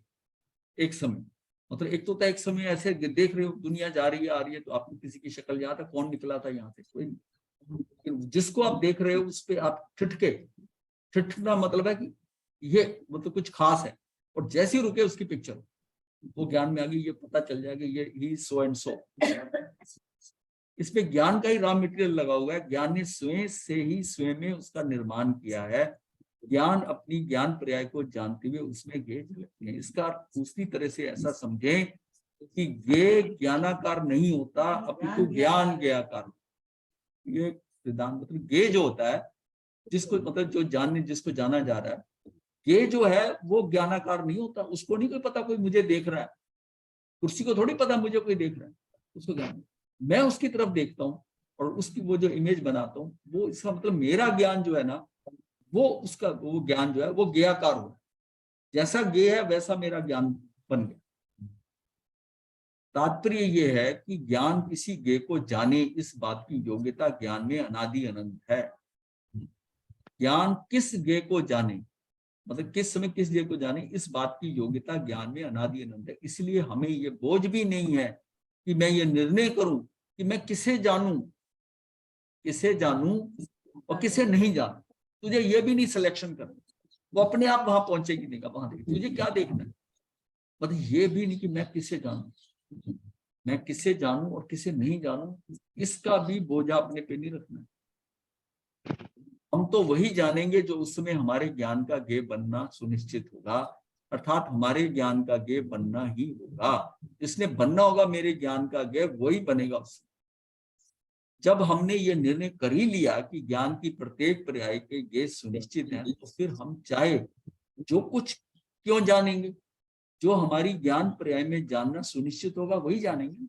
एक समय, मतलब एक तो एक समय ऐसे देख रहे हो दुनिया जा रही है आ रही है, तो आपको किसी की शक्ल याद है, कौन निकला था यहाँ से, कोई नहीं। जिसको आप देख रहे हो उस पर आप ठिठके, ठिठना मतलब है कि ये मतलब कुछ खास है, और जैसे ही रुके उसकी पिक्चर वो ज्ञान में आ गई, ये पता चल जाएगा ये ही सो एंड सो। इसमें ज्ञान का ही रॉ मटेरियल लगा हुआ है, ज्ञान ने स्वयं से ही स्वयं में उसका निर्माण किया है। ज्ञान अपनी ज्ञान पर्याय को जानते हुए उसमें गे झलकते हैं। इसका दूसरी तरह से ऐसा समझें कि गे ज्ञानाकार नहीं होता, अपितु ज्ञान ज्ञाकार। ये सिद्धांत मतलब गे जो होता है, जिसको मतलब जो जानने जिसको जाना जा रहा है, ये जो है वो ज्ञानाकार नहीं होता, उसको नहीं कोई पता कोई मुझे देख रहा है, कुर्सी को थोड़ी पता मुझे कोई देख रहा है, उसको ज्ञान, मैं उसकी तरफ देखता हूँ और उसकी वो जो इमेज बनाता हूँ, वो इसका मतलब मेरा ज्ञान जो है ना, वो उसका वो ज्ञान जो है वो ज्ञाकार हो, जैसा गे है वैसा मेरा ज्ञान बन गया। तात्पर्य ये है कि ज्ञान किसी गे को जाने, इस बात की योग्यता ज्ञान में अनादि अनंत है। ज्ञान किस गे को जाने, मतलब किस समय किस गे को जाने, इस बात की योग्यता ज्ञान में अनादि अनंत है। इसलिए हमें ये बोझ भी नहीं है कि मैं ये निर्णय करूं कि मैं किसे जानूं और किसे नहीं जानूं। तुझे ये भी नहीं सिलेक्शन करना, वो अपने आप वहां पहुंचेगी, नहीं का वहां देख, तुझे क्या देखना है, मतलब ये भी नहीं कि मैं किसे जानूं, मैं किसे जानूं और किसे नहीं जानूं, इसका भी बोझा अपने पे नहीं रखना। हम तो वही जानेंगे जो उस समय हमारे ज्ञान का गे बनना सुनिश्चित होगा, अर्थात हमारे ज्ञान का गे बनना ही होगा। जिसने बनना होगा मेरे ज्ञान का गे, वही बनेगा उससे। जब हमने ये निर्णय कर ही लिया कि ज्ञान की प्रत्येक पर्याय के गे सुनिश्चित हैं, तो फिर हम चाहे जो कुछ क्यों जानेंगे, जो हमारी ज्ञान पर्याय में जानना सुनिश्चित होगा वही जानेंगे।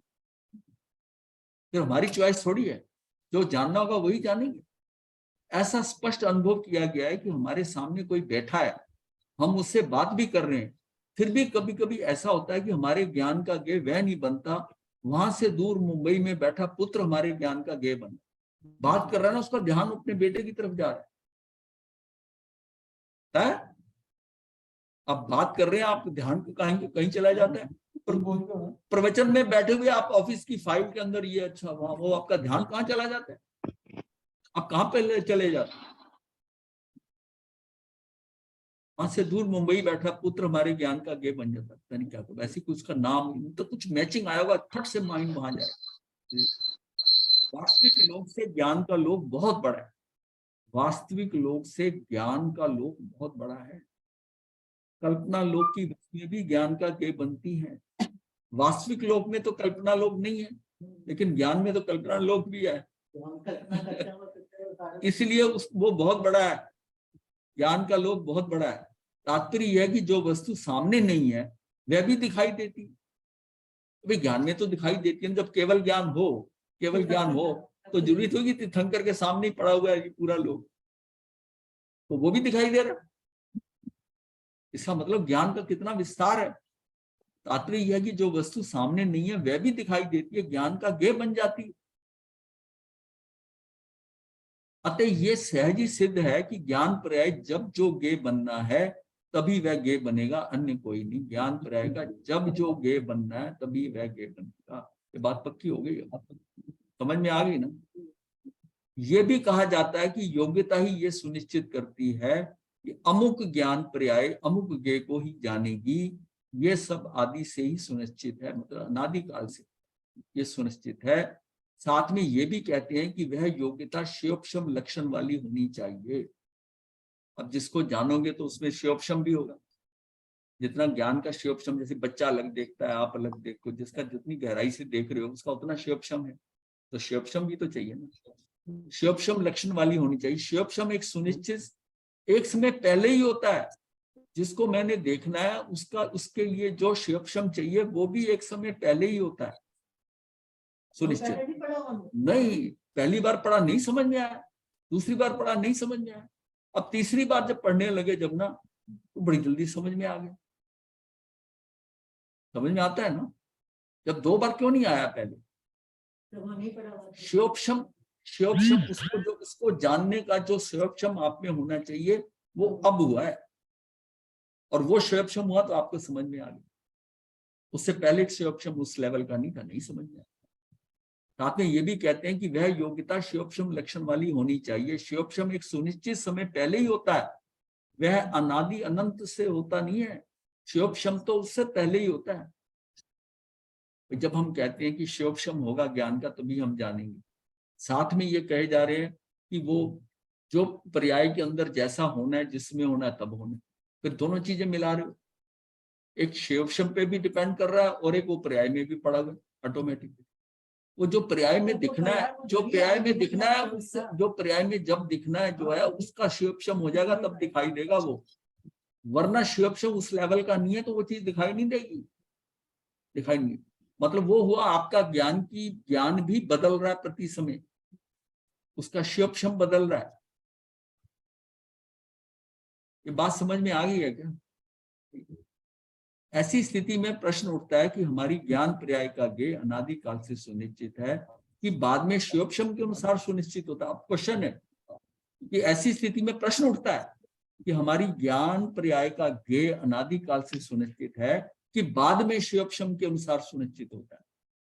फिर हमारी चॉइस थोड़ी है, जो जानना होगा वही जानेंगे। ऐसा स्पष्ट अनुभव किया गया है कि हमारे सामने कोई बैठा है, हम उससे बात भी कर रहे हैं, फिर भी कभी कभी ऐसा होता है कि हमारे ज्ञान का गे वह नहीं बनता, वहां से दूर मुंबई में बैठा पुत्र हमारे ज्ञान का गे बना, बात कर रहा है ना, उसका ध्यान अपने बेटे की तरफ जा रहा है। आप बात कर रहे हैं, आप ध्यान को कहीं चला जाता है, प्रवचन में बैठे हुए आप ऑफिस की फाइल के अंदर ये अच्छा वहां, वो आपका ध्यान कहाँ चला जाता है, आप कहाँ पे चले जाते हैं। वहां से दूर मुंबई बैठा पुत्र हमारे ज्ञान का गे बन जाता है, नहीं क्या करो, ऐसी कुछ का नाम तो कुछ मैचिंग आया होगा, फट से माइंड वहां जाए। वास्तविक लोग से ज्ञान का लोग बहुत बड़ा है, वास्तविक लोग से ज्ञान का लोग बहुत बड़ा है। कल्पना लोक की वस्तुएं भी ज्ञान का गे बनती हैं। वास्तविक लोक में तो कल्पना लोक नहीं है, लेकिन ज्ञान में तो कल्पना लोक भी है। इसलिए वो बहुत बड़ा है, ज्ञान का लोक बहुत बड़ा है। तात्पर्य यह है कि जो वस्तु सामने नहीं है वह भी दिखाई देती है। भाई ज्ञान में तो दिखाई देती है, जब केवल ज्ञान हो तो जरूरी होगी तीर्थंकर के सामने ही पड़ा हुआ है ये पूरा लोक, तो वो भी दिखाई दे रहा। इसका मतलब ज्ञान का कितना विस्तार है। तात्पर्य यह है कि जो वस्तु सामने नहीं है वह भी दिखाई देती है, ज्ञान का गे बन जाती है। अतः ये सहज ही सिद्ध है कि ज्ञान पर्याय जब जो गे बनना है तभी वह गे बनेगा, अन्य कोई नहीं। ज्ञान पर्याय का जब जो गे बनना है तभी वह गे बनेगा। ये बात पक्की हो गई, समझ में आ गई ना। ये भी कहा जाता है कि योग्यता ही ये सुनिश्चित करती है कि अमुक ज्ञान पर्याय अमुक गे को ही जानेगी। ये सब आदि से ही सुनिश्चित है, मतलब अनादिकाल से ये सुनिश्चित है। साथ में ये भी कहते हैं कि वह योग्यता श्योपशम लक्षण वाली होनी चाहिए। अब जिसको जानोगे तो उसमें श्योपशम भी होगा, जितना ज्ञान का श्योपशम, जैसे बच्चा अलग देखता है, आप अलग देखो, जिसका जितनी गहराई से देख रहे हो उसका उतना श्योपशम है, तो श्योपशम भी तो चाहिए ना। श्योपशम लक्षण वाली होनी चाहिए। श्योपशम एक सुनिश्चित एक समय पहले ही होता है, जिसको मैंने देखना है उसका उसके लिए जो श्योपशम चाहिए वो भी एक समय पहले ही होता है सुनिश्चित। नहीं, पहली बार पढ़ा नहीं समझ में आया, दूसरी बार पढ़ा नहीं समझ में आया, अब तीसरी बार जब पढ़ने लगे जब ना, तो बड़ी जल्दी समझ में आ गया। समझ में आता है ना। जब 2 बार क्यों नहीं आया पहले, तो वो नहीं पड़ा हुआ। शिवोपशम उसको जो उसको जानने का जो शिवोपशम आप में होना चाहिए वो अब हुआ है, और वो शिवोपशम हुआ तो आपको समझ में आ गया। उससे पहले शिवोपशम उस लेवल का नहीं था, नहीं समझ में आया। साथ में ये भी कहते हैं कि वह योग्यता शिवोपशम लक्षण वाली होनी चाहिए। शिवोपशम एक सुनिश्चित समय पहले ही होता है, वह अनादि अनंत से होता नहीं है। शिवोपशम तो उससे पहले ही होता है। जब हम कहते हैं कि शिवोपशम होगा ज्ञान का तभी हम जानेंगे, साथ में ये कहे जा रहे हैं कि वो जो पर्याय के अंदर जैसा होना है, जिसमें होना है तब होना है। फिर दोनों चीजें मिला रहे हो, एक शिवोपशम पे भी डिपेंड कर रहा है और एक वो पर्याय में भी पड़ा हुआ ऑटोमेटिक। वो जो पर्याय में दिखना है, जो पर्याय में दिखना है, उससे जो पर्याय में जब दिखना है जो है उसका शिवोपशम हो जाएगा तब दिखाई देगा वो, वरना शिवोपशम उस लेवल का नहीं है तो वो चीज दिखाई नहीं देगी, दिखाई नहीं। मतलब वो हुआ आपका ज्ञान भी बदल रहा है प्रति समय, उसका शिवोपशम बदल रहा है। ये बात समझ में आ गई है क्या? ऐसी स्थिति में प्रश्न उठता है कि हमारी ज्ञान पर्याय का ज्ञेय अनादि काल से सुनिश्चित है कि बाद में शिवोपशम के अनुसार सुनिश्चित होता है। अब क्वेश्चन है कि ऐसी स्थिति में प्रश्न उठता है कि हमारी ज्ञान पर्याय का ज्ञेय अनादि काल से सुनिश्चित है कि बाद में शिवोपशम के अनुसार सुनिश्चित होता है।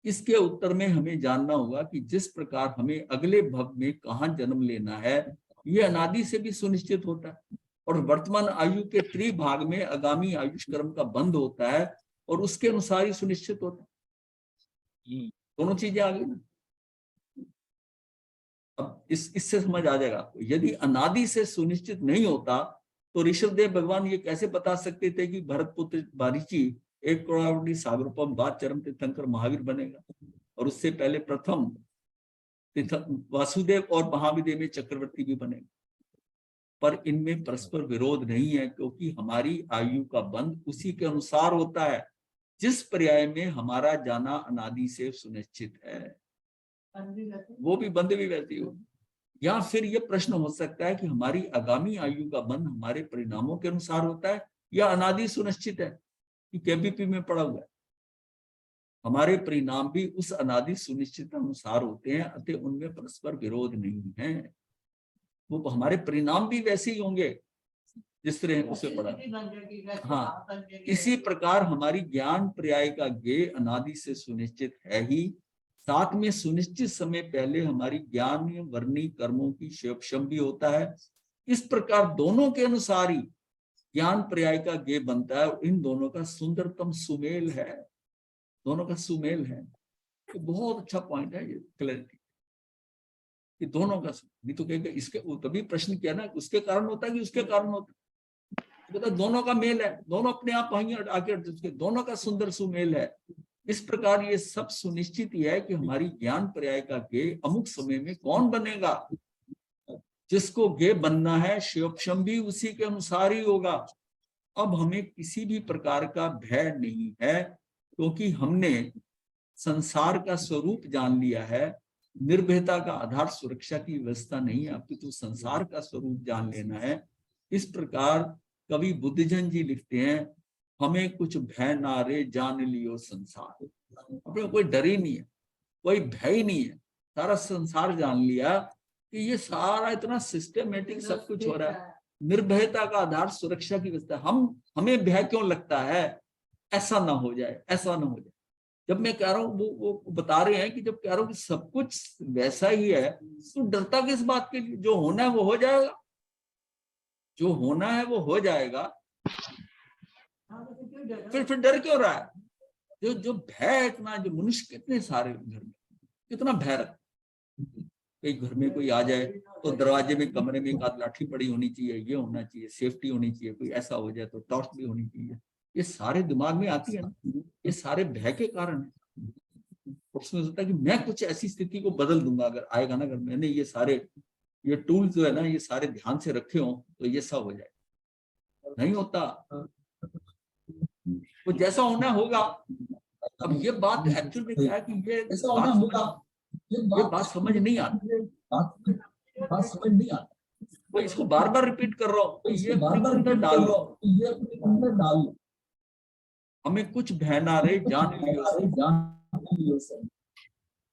इसके उत्तर में हमें जानना होगा कि जिस प्रकार हमें अगले भव में कहाँ जन्म लेना है ये अनादि से भी सुनिश्चित होता है, और वर्तमान आयु के त्रिभाग में आगामी आयुष कर्म का बंध होता है और उसके अनुसार ही सुनिश्चित होता है। दोनों चीजें आ गई ना। अब इससे समझ आ जाएगा आपको। यदि अनादि से सुनिश्चित नहीं होता तो ऋषभदेव भगवान ये कैसे बता सकते थे कि भरतपुत्र बारीची 1 करोड़ सागरोपम बाद चरम तीर्थंकर महावीर बनेगा, और उससे पहले प्रथम वासुदेव और महाविदेव में चक्रवर्ती भी बनेगा। पर इनमें परस्पर विरोध नहीं है, क्योंकि हमारी आयु का बंध उसी के अनुसार होता है जिस पर्याय में हमारा जाना अनादि से सुनिश्चित है, वो भी बंध भी वैसी हो। या फिर ये प्रश्न हो सकता है कि हमारी आगामी आयु का बंध हमारे परिणामों के अनुसार होता है या अनादि सुनिश्चित है, कि केबीपी में पड़ा हुआ है। हमारे परिणाम भी उस अनादि सुनिश्चित अनुसार होते हैं, अतः उनमें परस्पर विरोध नहीं है। वो हमारे परिणाम भी वैसे ही होंगे जिस तरह उसे पढ़ा। हाँ, इसी प्रकार हमारी ज्ञान पर्याय का ज्ञेय अनादि से सुनिश्चित है ही, साथ में सुनिश्चित समय पहले हमारी ज्ञान वर्णी कर्मों की शिवोपशम भी होता है। इस प्रकार दोनों के अनुसार ही ज्ञान पर्याय का ज्ञेय बनता है, और इन दोनों का सुंदरतम सुमेल है, दोनों का सुमेल है। तो बहुत अच्छा पॉइंट है ये, क्लैरिटी कि दोनों का। नहीं तो कहेंगे इसके, तभी प्रश्न किया ना, उसके कारण होता है कि उसके कारण होता है, तो दोनों का मेल है, दोनों अपने आप आके दोनों का सुंदर सुमेल है। इस प्रकार ये सब सुनिश्चित ही है कि हमारी ज्ञान पर्याय का ज्ञेय अमुक समय में कौन बनेगा, जिसको ज्ञेय बनना है शिवोपशम भी उसी के अनुसार ही होगा। अब हमें किसी भी प्रकार का भय नहीं है, क्योंकि हमने संसार का स्वरूप जान लिया है। निर्भयता का आधार सुरक्षा की व्यवस्था नहीं है, आपको तो संसार का स्वरूप जान लेना है। इस प्रकार कवि बुद्धजन जी लिखते हैं, हमें कुछ भय ना रे जान लियो संसार। अपने कोई डर ही नहीं है, कोई भय ही नहीं है, सारा संसार जान लिया कि ये सारा इतना सिस्टमेटिक सब कुछ हो रहा है। निर्भयता का आधार सुरक्षा की व्यवस्था। हमें भय क्यों लगता है, ऐसा ना हो जाए, ऐसा ना हो जाए। जब मैं कह रहा हूँ, वो बता रहे हैं कि जब कह रहा हूँ कि सब कुछ वैसा ही है, तो डरता किस बात के लिए? जो होना है वो हो जाएगा, जो होना है वो हो जाएगा, फिर डर क्यों रहा है? जो भय इतना, जो मनुष्य कितने सारे घर में कितना भय रखता, कई घर में कोई आ जाए तो दरवाजे में कमरे में एक आध लाठी पड़ी होनी चाहिए, ये होना चाहिए, सेफ्टी होनी चाहिए, कोई ऐसा हो जाए तो टॉर्च भी होनी चाहिए। ये सारे दिमाग में आती है ना, ये सारे भय के कारण है। उसमें होता है कि मैं कुछ ऐसी स्थिति को बदल दूंगा अगर आएगा ना, अगर मैंने ये टूल जो है ना, ये सारे ध्यान से रखे हो तो ये सब हो जाए। नहीं होता, वो जैसा होना होगा। अब ये बात एक्चुअल में क्या है कि ये बात समझ नहीं आती, बात समझ नहीं आती। तो इसको बार बार रिपीट कर रहा हूँ, ये बार-बार अंदर डाल लो। हमें कुछ भय ना रे जान लियो।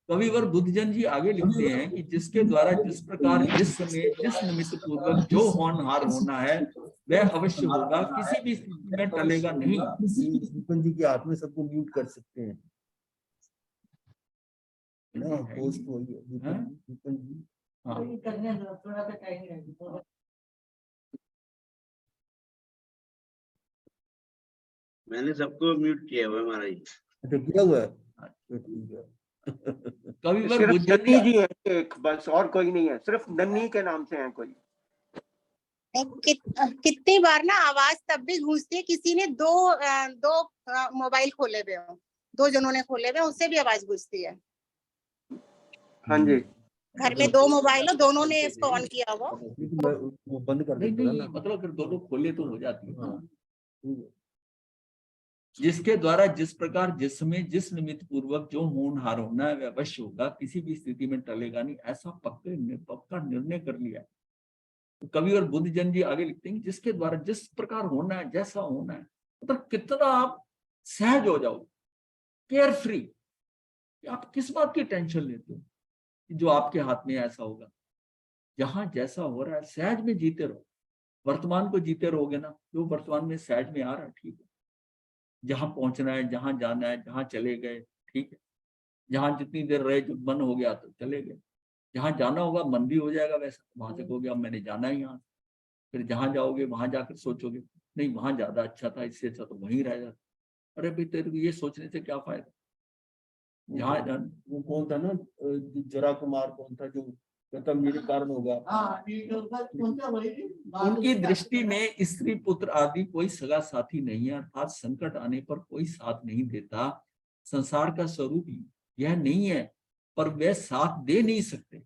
कविवर बुद्धजन जी आगे लिखते हैं कि जिसके द्वारा जिस प्रकार जिस समय जिस निमित्त पूर्वक जो होनहार होना है वह अवश्य होगा, किसी भी स्थिति में टलेगा नहीं। दीपन जी के हाथ में सबको म्यूट कर सकते हैं ना, होस्ट वही है दीपन जी। हाँ, करने दो, थोड़ा सा टाइम लगेगा। मैंने सबको म्यूट किया हुआ है महाराज। अच्छा किया हुआ है, तो ठीक है। कविवर सिर्फ बुद्धजन नन्ही जी है एक, बस और कोई नहीं है, सिर्फ नन्ही के नाम से है कोई। कितनी बार ना आवाज तब भी गूंजती है, किसी ने दो मोबाइल खोले हुए हो, दो जनों ने खोले हुए, उससे भी आवाज गूंजती है। हाँ जी, घर में दो मोबाइल हो, दोनों ने इसको ऑन किया हुआ। वो बंद कर नहीं देता नहीं, ना। मतलब अगर दोनों खोले तो हो जाती है। हाँ, ठीक है। जिसके द्वारा जिस प्रकार जिस समय जिस निमित्त पूर्वक जो होनहार होना है वह अवश्य होगा, किसी भी स्थिति में टलेगा नहीं, ऐसा पक्का निर्णय कर लिया। तो कवि और बुद्धजन जी आगे लिखते हैं जिसके द्वारा जिस प्रकार होना है जैसा होना है, मतलब कितना आप सहज हो जाओ, केयर फ्री, आप किस बात की टेंशन लेते हो कि जो आपके हाथ में ऐसा होगा। जहां जैसा हो रहा है सहज में जीते रहो, वर्तमान को जीते रहोगे ना, जो वर्तमान में सहज में आ रहा है ठीक है, जहां पहुंचना है, जहां जाना है, जहां चले गए ठीक है, जहां जितनी देर रहे, जब मन हो गया तो चले गए, जहां जाना होगा मन भी हो जाएगा वैसा, वहां से कहोगे अब मैंने जाना ही यहाँ, फिर जहां जाओगे वहां जाकर सोचोगे नहीं वहां ज्यादा अच्छा था, इससे अच्छा तो वहीं रह जाता। अरे भाई तेरे को ये सोचने से क्या फायदा, जहां जाना। वो कौन था ना, जरा कुमार कौन था जो कहता मेरे कारण होगा। हाँ, ठीक है, उनका वही उनकी दृष्टि में स्त्री पुत्र आदि कोई सगा साथी नहीं है, अर्थात संकट आने पर कोई साथ नहीं देता। संसार का स्वरूप यह नहीं है, पर वे साथ दे नहीं सकते।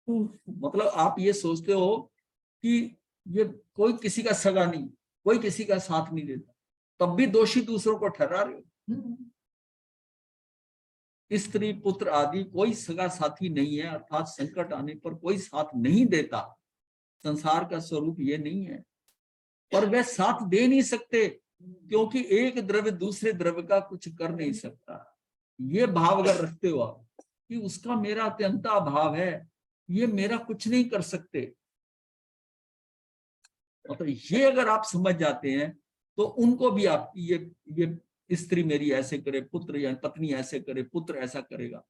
मतलब आप ये सोचते हो कि ये कोई किसी का सगा नहीं, कोई किसी का साथ नहीं देता, तब भी दोषी दूसरों को ठहरा रहे हो। स्त्री पुत्र आदि कोई सगा साथी नहीं है, अर्थात संकट आने पर कोई साथ नहीं देता। संसार का स्वरूप ये नहीं है, पर वे साथ दे नहीं सकते, क्योंकि एक द्रव्य दूसरे द्रव्य का कुछ कर नहीं सकता। ये भाव अगर रखते हो आप कि उसका मेरा अत्यंता भाव है, ये मेरा कुछ नहीं कर सकते, मतलब ये अगर आप समझ जाते हैं तो उनको भी आप ये स्त्री मेरी ऐसे करे, पुत्र या पत्नी ऐसे करे, पुत्र ऐसा करेगा,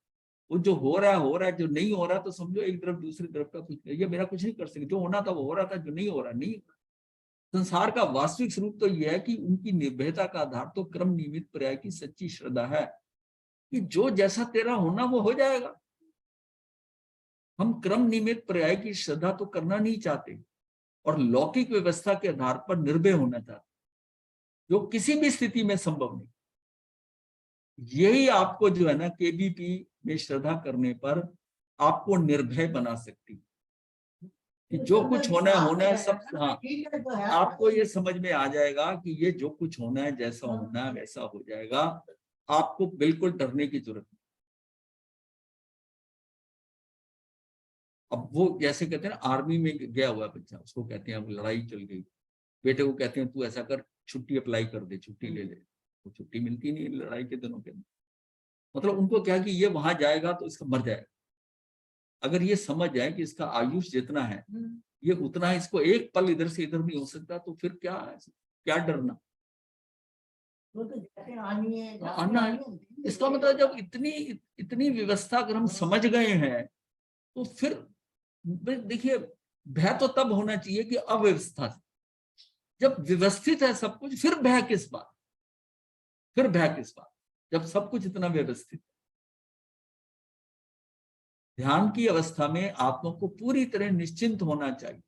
वो जो हो रहा है, जो नहीं हो रहा तो समझो एक तरफ दूसरी तरफ का कुछ, ये मेरा कुछ नहीं कर सकते, जो होना था वो हो रहा था, जो नहीं हो रहा नहीं। संसार का वास्तविक स्वरूप तो यह है कि उनकी निर्भयता का आधार तो क्रम नियमित पर्याय की सच्ची श्रद्धा है कि जो जैसा तेरा होना वो हो जाएगा। हम क्रम नियमित पर्याय की श्रद्धा तो करना नहीं चाहते और लौकिक व्यवस्था के आधार पर निर्भय होना चाहते, जो किसी भी स्थिति में संभव नहीं। यही आपको जो है ना केबीपी में श्रद्धा करने पर आपको निर्भय बना सकती कि जो कुछ होना है सब। हाँ, आपको ये समझ में आ जाएगा कि ये जो कुछ होना है, जैसा होना है वैसा हो जाएगा, आपको बिल्कुल डरने की जरूरत नहीं। अब वो जैसे कहते हैं ना, आर्मी में गया हुआ बच्चा, उसको कहते हैं अब लड़ाई चल गई, बेटे को कहते हैं तू ऐसा कर, छुट्टी अप्लाई कर दे, छुट्टी ले ले, वो छुट्टी मिलती नहीं लड़ाई के दिनों के अंदर। मतलब उनको क्या कि ये वहां जाएगा तो इसका मर जाएगा। अगर ये समझ जाए कि इसका आयुष जितना है ये उतना है, इसको एक पल इधर से इधर नहीं हो सकता, तो फिर क्या डरना। आना है, इसका मतलब जब इतनी व्यवस्था अगर हम समझ गए हैं तो फिर देखिए भय तो तब होना चाहिए कि अव्यवस्था से। जब व्यवस्थित है सब कुछ, फिर भय किस बात, जब सब कुछ इतना व्यवस्थित है। ध्यान की अवस्था में आत्मा को पूरी तरह निश्चिंत होना चाहिए,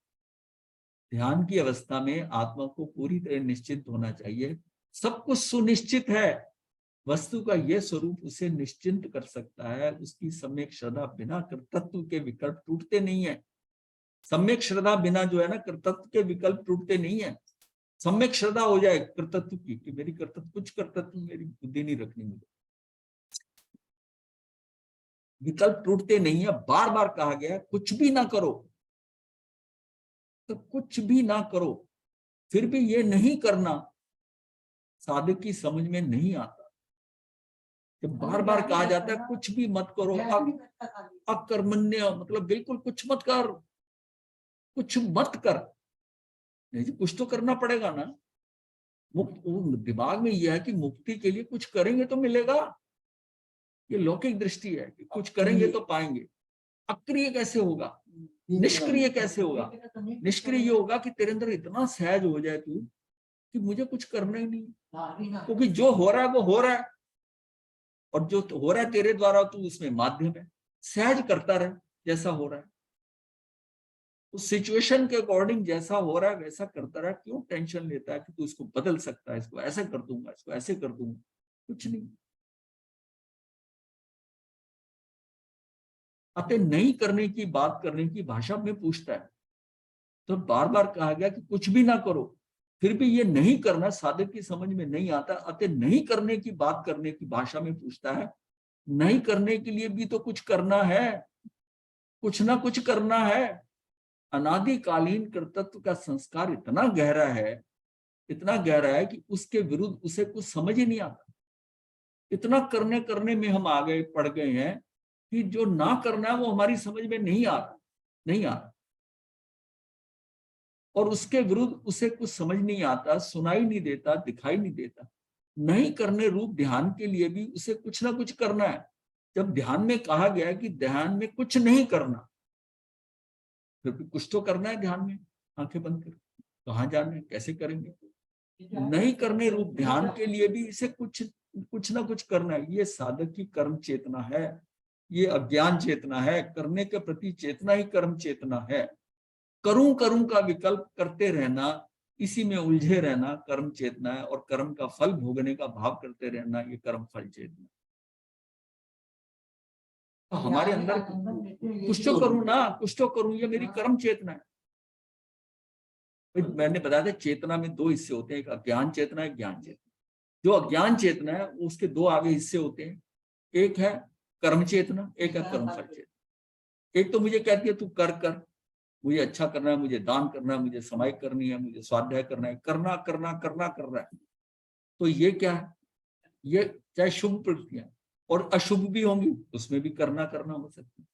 ध्यान की अवस्था में आत्मा को पूरी तरह निश्चिंत होना चाहिए। सब कुछ सुनिश्चित है, वस्तु का यह स्वरूप उसे निश्चिंत कर सकता है। उसकी सम्यक श्रद्धा बिना कर्तृत्व के विकल्प टूटते नहीं है। सम्यक श्रद्धा बिना जो है ना कर्तृत्व के विकल्प टूटते नहीं है। सम्यक श्रद्धा हो जाए कर्तृत्व की कि मेरी कर्तृत्व, कुछ कर्तृत्व मेरी बुद्धि नहीं रखनी, मुझे विकल्प टूटते नहीं है। बार बार कहा गया कुछ भी ना करो, तो कुछ भी ना करो, फिर भी ये नहीं करना साधक की समझ में नहीं आता। जब बार बार कहा जाता है कुछ भी मत करो, अकर्मण्य मतलब बिल्कुल कुछ मत कर, कुछ मत कर, नहीं जी कुछ तो करना पड़ेगा ना। दिमाग में यह है कि मुक्ति के लिए कुछ करेंगे तो मिलेगा, ये लौकिक दृष्टि है कि कुछ करेंगे तो पाएंगे। अक्रिय कैसे होगा, निष्क्रिय कैसे होगा? निष्क्रिय ये होगा कि तेरे अंदर इतना सहज हो जाए तू कि मुझे कुछ करना ही नहीं, क्योंकि जो हो रहा है वो हो रहा है, और जो हो रहा है तेरे द्वारा तू उसमें माध्यम है। सहज करता रहे जैसा हो रहा है, उस सिचुएशन के अकॉर्डिंग जैसा हो रहा है वैसा करता रहा। क्यों टेंशन लेता है कि तू इसको बदल सकता है, इसको ऐसे कर दूंगा, इसको ऐसे कर दूंगा? कुछ नहीं। अतः नहीं करने की बात करने की भाषा में पूछता है, तो बार बार कहा गया कि कुछ भी ना करो, फिर भी ये नहीं करना साधक की समझ में नहीं आता। अतः नहीं करने की बात करने की भाषा में पूछता है, नहीं करने के लिए भी तो कुछ करना है, कुछ ना कुछ करना है। अनादिकालीन कर्तृत्व का संस्कार इतना गहरा है, इतना गहरा है कि उसके विरुद्ध उसे कुछ समझ ही नहीं आता। इतना करने करने में हम आगे पड़ गए हैं कि जो ना करना है वो हमारी समझ में नहीं आ रहा, नहीं आ रहा, और उसके विरुद्ध उसे कुछ समझ नहीं आता, सुनाई नहीं देता, दिखाई नहीं देता। नहीं करने रूप ध्यान के लिए भी उसे कुछ ना कुछ करना है। जब ध्यान में कहा गया कि ध्यान में कुछ नहीं करना, फिर भी कुछ तो करना है ध्यान में, आंखें बंद कर कहाँ जाना है, कैसे करेंगे? नहीं करने रूप ध्यान के लिए भी इसे कुछ ना कुछ करना है। ये साधक की कर्म चेतना है, ये अज्ञान चेतना है। करने के प्रति चेतना ही कर्म चेतना है। करूं करूं का विकल्प करते रहना, इसी में उलझे रहना कर्म चेतना है, और कर्म का फल भोगने का भाव करते रहना ये कर्म फल चेतना। तो हमारे अंदर कुछ तो करूं ना, कुछ तो करूं, ये मेरी कर्म चेतना है। मैंने बताया था चेतना में दो हिस्से होते हैं, एक अज्ञान चेतना, एक ज्ञान चेतना। जो अज्ञान चेतना है उसके दो आगे हिस्से होते हैं, एक है कर्म चेतना, एक है कर्म फल चेतना। एक तो मुझे कहती है तू कर कर, मुझे अच्छा करना है, मुझे दान करना है, मुझे समाई करनी है, मुझे स्वाध्याय करना है, करना करना करना कर रहा है। तो ये क्या है? ये चाहे शुभ प्रवृत्तियां और अशुभ भी होंगी, उसमें भी करना करना हो सकता है।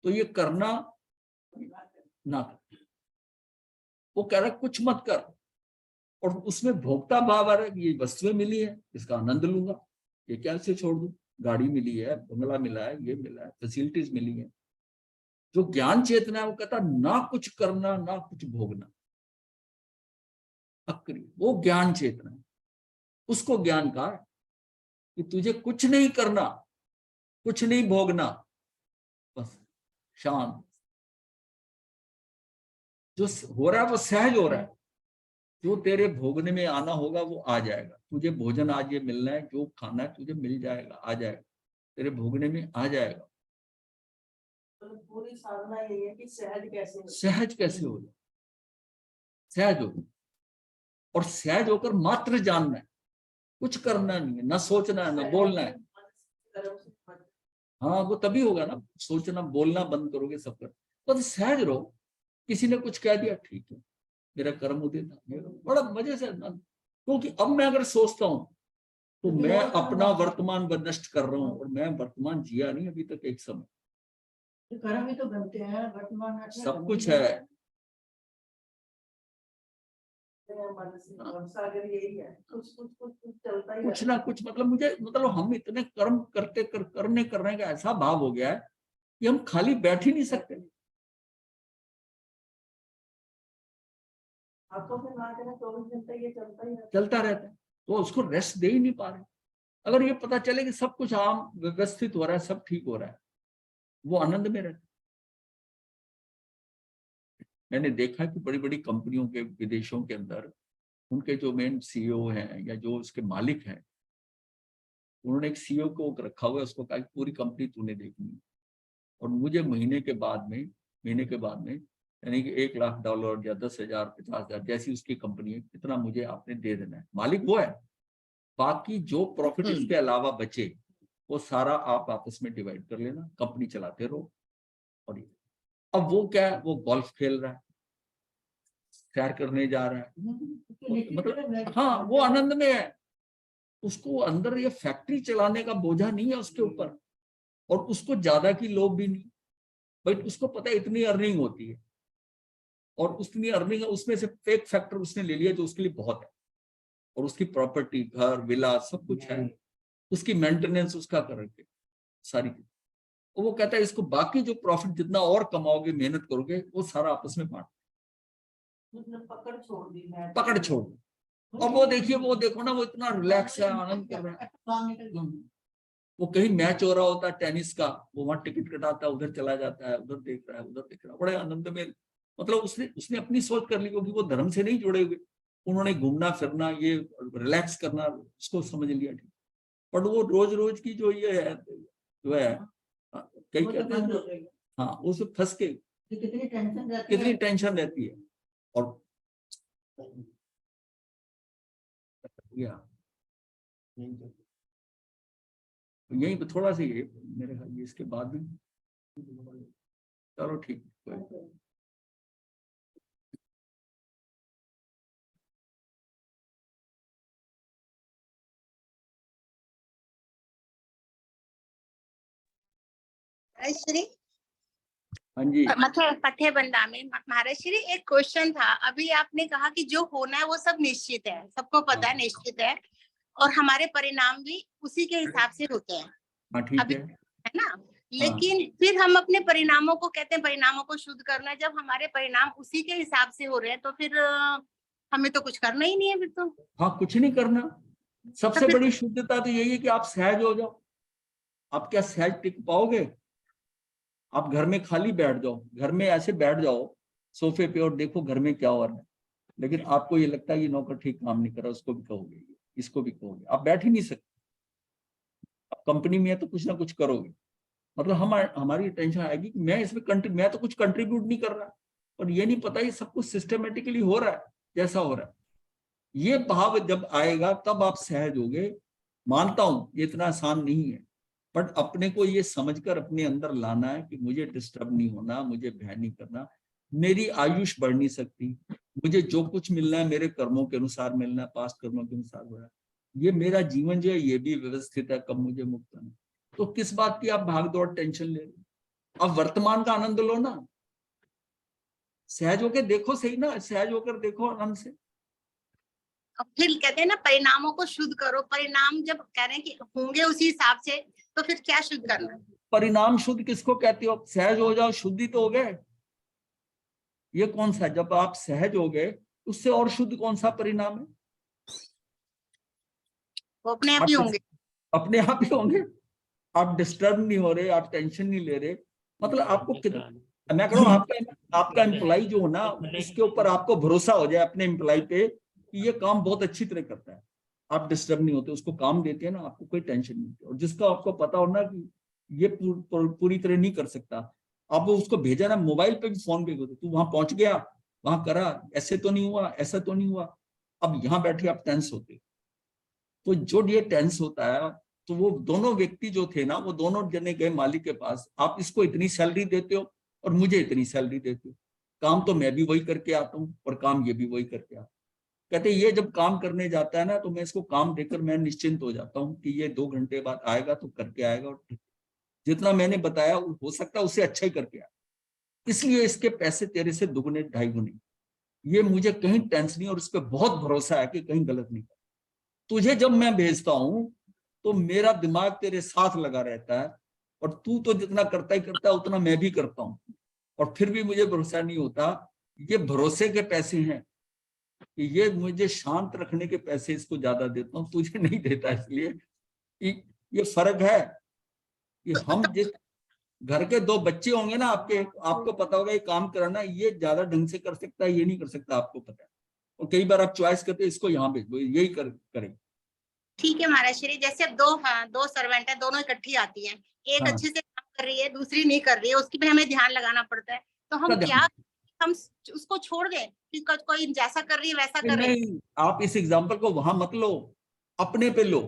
तो ये करना ना कर, वो कह रहा है कुछ मत कर, और उसमें भोक्ता भाव आ रहा है। ये वस्तुएं मिली है, इसका आनंद लूंगा, ये क्या इसे छोड़ दूं? गाड़ी मिली है, बंगला मिला है, ये मिला है, फैसिलिटीज मिली है। जो ज्ञान चेतना है वो कहता ना कुछ करना, ना कुछ भोगना, अक्रिय, वो ज्ञान चेतना है। उसको ज्ञान कहा है कि तुझे कुछ नहीं करना, कुछ नहीं भोगना, बस शांत। जो हो रहा है वो सहज हो रहा है। जो तेरे भोगने में आना होगा वो आ जाएगा। तुझे भोजन आज ये मिलना है, जो खाना है तुझे मिल जाएगा, आ जाएगा, तेरे भोगने में आ जाएगा। पूरी साधना यही है कि सहज कैसे हो। सहज कैसे हो जाए? सहज हो, और सहज होकर मात्र जानना है, कुछ करना नहीं है, ना सोचना है, ना बोलना है। हाँ वो तभी होगा ना, सोचना बोलना बंद करोगे सब कर, तो सहज रहो। किसी ने कुछ कह दिया, ठीक है, मेरा कर्म उदित था, बड़ा मजे से, क्योंकि अब मैं अगर सोचता हूँ तो मैं अपना वर्तमान नष्ट कर रहा हूँ, और मैं वर्तमान जिया नहीं अभी तक एक समय। कर्म भी तो बनते हैं, वर्तमान सब कुछ है। सागर यही है, कुछ कुछ कुछ कुछ चलता ही कुछ ना कुछ मतलब हम इतने कर्म करते करने का ऐसा भाव हो गया है कि हम खाली बैठ ही नहीं सकते। आपको फिर ना देना 24 घंटे ये चलता रहता है, तो उसको रेस्ट दे ही नहीं पा रहे। अगर ये पता चले कि सब कुछ आम व्यवस्थित हो रहा है, सब ठीक हो रहा है, वो आनंद में रहता है। मैंने देखा कि बड़ी बड़ी कंपनियों के विदेशों के अंदर उनके जो मेन सीईओ हैं या जो उसके मालिक हैं, उन्होंने एक सीईओ को रखा हुआ है, उसको कहा कि पूरी कंपनी तूने देखनी है, और मुझे महीने के बाद में यानी कि $1 लाख या 10,000 50,000 जैसी उसकी कंपनी है, कितना मुझे आपने दे देना है। मालिक वो है, बाकी जो प्रॉफिट इसके अलावा बचे वो सारा आप आपस में डिवाइड कर लेना, कंपनी चलाते रहो। और ये अब वो क्या है, वो गोल्फ खेल रहा है, सैर करने जा रहा है, मतलब हाँ वो आनंद में है। उसको अंदर ये फैक्ट्री चलाने का बोझा नहीं है उसके ऊपर, और उसको ज्यादा की लोभ भी नहीं, बट उसको पता है इतनी अर्निंग होती है, और उतनी अर्निंग उसमें से फेक फैक्टर उसने ले लिया जो उसके लिए बहुत है, और उसकी प्रॉपर्टी, घर, विला सब कुछ है, उसकी मेंटेनेंस उसका करके सारी चीज। और वो कहता है इसको बाकी जो प्रॉफिट जितना और कमाओगे, मेहनत करोगे, वो सारा आपस में बांट, मतलब पकड़ छोड़ दी है। पकड़ छोड़। और वो देखिए, वो देखो ना, वो इतना रिलैक्स है, आनंद कर रहा है। वो कहीं मैच हो रहा होता है टेनिस का, वो वहां टिकट कटाता है, उधर चला जाता है, उधर देख रहा है, उधर देख रहा है, बड़े आनंद में। मतलब उसने अपनी सोच कर ली, क्योंकि वो धर्म से नहीं जुड़े हुए, उन्होंने घूमना फिरना, ये रिलैक्स करना, उसको समझ लिया ठीक। पर वो रोज रोज की जो ये है, जो है कई कहते हैं, हाँ, उस फंस के कितनी टेंशन रहती है। और यही पे थोड़ा सा ये मेरे ख्याल इसके बाद में, चलो ठीक। श्री हाँ जी, पथे बंदा में महाराज श्री एक क्वेश्चन था। अभी आपने कहा कि जो होना है वो सब निश्चित है, सबको पता है, निश्चित है, और हमारे परिणाम भी उसी के हिसाब से होते हैं। हाँ ठीक अभी है ना, लेकिन फिर हम अपने परिणामों को कहते हैं परिणामों को शुद्ध करना। जब हमारे परिणाम उसी के हिसाब से हो रहे हैं तो फिर हमें तो कुछ करना ही नहीं है फिर तो। हाँ, कुछ नहीं करना। सबसे बड़ी शुद्धता तो यही है कि आप सहज हो जाओ। आप क्या सहज टिक पाओगे? आप घर में खाली बैठ जाओ, घर में ऐसे बैठ जाओ सोफे पे और देखो घर में क्या हो रहा है, लेकिन आपको ये लगता है ये नौकर ठीक काम नहीं कर रहा, उसको भी कहोगे, इसको भी कहोगे, आप बैठ ही नहीं सकते। आप कंपनी में है तो कुछ ना कुछ करोगे। मतलब हमारी टेंशन आएगी कि मैं तो कुछ कंट्रीब्यूट नहीं कर रहा, और ये नहीं पता ये सब कुछ सिस्टमेटिकली हो रहा है जैसा हो रहा है। ये भाव जब आएगा तब आप सहज होगे। मानता हूं ये इतना आसान नहीं है, बट अपने को ये समझकर अपने अंदर लाना है कि मुझे डिस्टर्ब नहीं होना, मुझे भय नहीं करना, मेरी आयुष बढ़ नहीं सकती, मुझे जो कुछ मिलना है मेरे कर्मों के अनुसार मिलना है, पास्ट कर्मों के अनुसार हो रहा है, ये मेरा जीवन जो है ये भी व्यवस्थित है, कब मुझे मुक्त करना। तो किस बात की आप भाग दौड़ टेंशन ले रहे हो? अब वर्तमान का आनंद लो ना, सहज होकर देखो सही ना, सहज होकर देखो आनंद से। फिर कहते हैं ना परिणामों को शुद्ध करो। परिणाम जब कह रहे हैं कि होंगे उसी हिसाब से, तो फिर क्या शुद्ध करना है? परिणाम शुद्ध किसको कहते हो? सहज हो जाओ, शुद्धि तो हो गए। ये कौन सा, जब आप सहज हो गए उससे और शुद्ध कौन सा परिणाम है? वो अपने आप ही होंगे, अपने आप ही होंगे। आप डिस्टर्ब नहीं हो रहे, आप टेंशन नहीं ले रहे। मतलब आपको मैं कह रहा हूँ आपका एम्प्लॉय जो हो ना, उसके ऊपर आपको भरोसा हो जाए अपने एम्प्लॉय पे कि ये काम बहुत अच्छी तरह करता है, आप डिस्टर्ब नहीं होते, उसको काम देते हैं ना, आपको कोई टेंशन नहीं होती। और जिसका आपको पता हो ना कि ये पूरी तरह नहीं कर सकता, आप उसको भेजा ना, मोबाइल पे भी फोन पे तू वहां पहुंच गया, वहां करा, ऐसे तो नहीं हुआ, ऐसा तो नहीं हुआ। अब यहाँ बैठे आप टेंस होते, तो जो ये टेंस होता है, तो वो दोनों व्यक्ति जो थे ना, वो दोनों जने गए मालिक के पास, आप इसको इतनी सैलरी देते हो और मुझे इतनी सैलरी देते हो, काम तो मैं भी वही करके आता हूँ और काम ये भी वही करके आता। कहते ये जब काम करने जाता है ना, तो मैं इसको काम देकर मैं निश्चिंत हो जाता हूँ कि ये 2 घंटे बाद आएगा तो करके आएगा, और जितना मैंने बताया हो सकता है उससे अच्छा ही करके आए, इसलिए इसके पैसे तेरे से दुगने ढाई गुने। ये मुझे कहीं टेंशन नहीं और इस पर बहुत भरोसा है कि कहीं गलत नहीं। तुझे जब मैं भेजता हूं तो मेरा दिमाग तेरे साथ लगा रहता है, और तू तो जितना करता ही करता है उतना मैं भी करता हूं, और फिर भी मुझे भरोसा नहीं होता। ये भरोसे के पैसे हैं कि ये मुझे शांत रखने के पैसे इसको ज्यादा देता हूँ, तुझे नहीं देता। इसलिए ये फर्क है कि हम जिस घर के 2 बच्चे होंगे ना आपके, आपको पता होगा ये काम कराना, ये ज्यादा ढंग से कर सकता है, ये नहीं कर सकता, आपको पता है। और कई बार आप चॉइस करते इसको यहाँ भेजो, यही करें। ठीक है महाराज श्री, जैसे अब दो सर्वेंट है, दोनों इकट्ठी आती हैं, एक अच्छे से काम कर रही है, दूसरी नहीं कर रही है, उसकी भी हमें ध्यान लगाना पड़ता है। तो हम उसको छोड़ दें कि कोई जैसा कर रही है वैसा कर रही है? नहीं, आप इस एग्जाम्पल को वहां मत लो, अपने पे लो।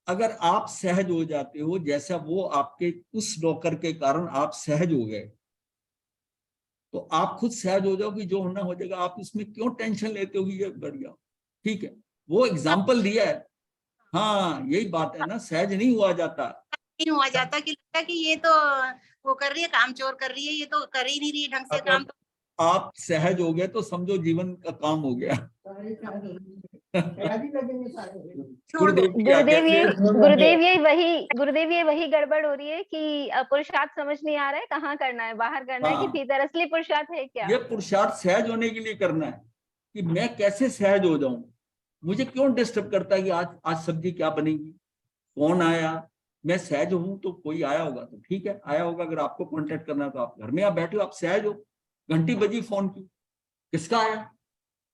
अगर आप सहज हो जाते हो, जैसा वो आपके उस नौकर के कारण आप सहज हो गए, तो आप खुद सहज हो जाओ कि जो होना हो जाएगा। आप इसमें क्यों टेंशन लेते हो कि ये बढ़िया? ठीक है, वो एग्जाम्पल दिया है, हाँ यही बात है ना, सहज नहीं हुआ जाता। नहीं हुआ जाता कि लगता है कि ये तो वो कर रही है, काम चोर कर रही है, ये तो कर ही नहीं रही है ढंग से अगर काम। तो आप सहज हो गए तो समझो जीवन का काम हो गया। सारे काम शादी लगेंगे सारे। छोड़ दो। गुरुदेव की आज्ञा से गुरुदेव ये वही गड़बड़ हो रही है कि पुरुषार्थ समझ नहीं आ रहा है, कहाँ करना है, बाहर करना है कि हाँ। भीतर, असली पुरुषार्थ है क्या? ये पुरुषार्थ सहज होने के लिए करना है कि मैं कैसे सहज हो जाऊं। मुझे क्यों डिस्टर्ब करता है कि आज सब्जी क्या बनेगी, कौन आया। मैं सहज हूं तो कोई आया होगा तो ठीक है, आया होगा। अगर आपको कांटेक्ट करना है तो आप घर में आप बैठे हो, आप सहज हो। घंटी बजी फोन की, किसका आया,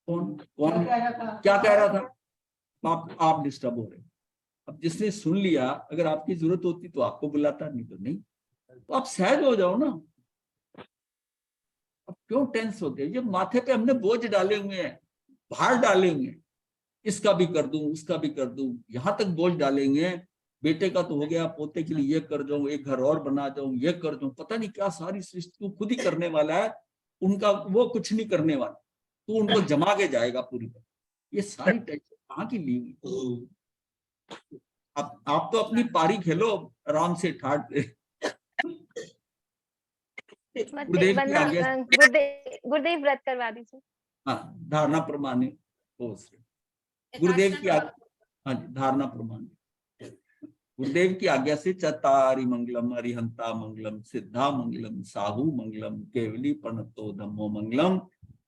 कौन कौन क्या कह रहा था, आप डिस्टर्ब हो रहे। अब जिसने सुन लिया, अगर आपकी जरूरत होती तो आपको बुलाता, नहीं तो नहीं। तो आप सहज हो जाओ ना। अब क्यों टेंस होते हैं? जब माथे पे हमने बोझ डाले हुए हैं, भार डाले हुए हैं, इसका भी कर दूं, उसका भी कर दूं, यहां तक बोझ डालेंगे हैं। बेटे का तो हो गया, पोते के लिए ये कर जाऊं, एक घर और बना जाऊं, ये कर जाऊं, पता नहीं क्या सारी सृष्टि तू खुद ही करने वाला है। उनका वो कुछ नहीं करने वाला, तू उनको जमा के जाएगा पूरी तरह। ये सारी टेंशन कहाँ की ली हुई? आप तो अपनी पारी खेलो आराम से ठाट पे। गुरुदेव की आज्ञा से- गुरुदेव व्रत करवा दीजिए। हाँ, धारणा प्रमाण गुरुदेव की आज्ञा, हाँ जी, धारणा प्रमाण। गुरुदेव की आज्ञा से चतारि मंगलम, अरिहंता मंगलम, सिद्धा मंगलम, साहू मंगलम, केवली प्रणतो धम्मो मंगलम।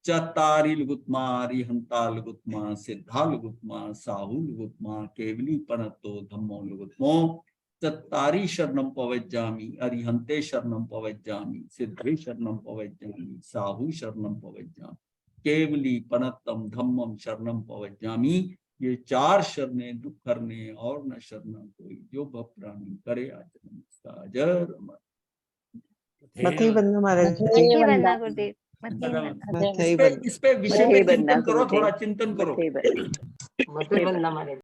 चतारि लुगुत्मा, अरिहंता लुगुत्मा, सिद्धा लुगुत्मा, साहू लुगुत्मा, केवली प्रणतो धम्मो लुगुत्मो। चत्तारि शरणं पवज्जामि, अरिहंते शरणं पवज्जामि, सिद्धे शरणं पवज्जामि, साहू शरणं पवज्जामि, केवली प्रणतम धम्मम शरणं पवज्जामि। ये 4 शरणें दुख करने और न शरणा कोई, जो भक्राणी करे आचरण इसका अजर अमर। मथई बंदा महाराज मथे बंदा गुरुदेव, मथे बंदा। मथई बंदा इस पे विषय पे मथई बंदा चिंतन करो, गुरुदेव, थोड़ा चिंतन करो। मथई बंदा मत बनना हमारे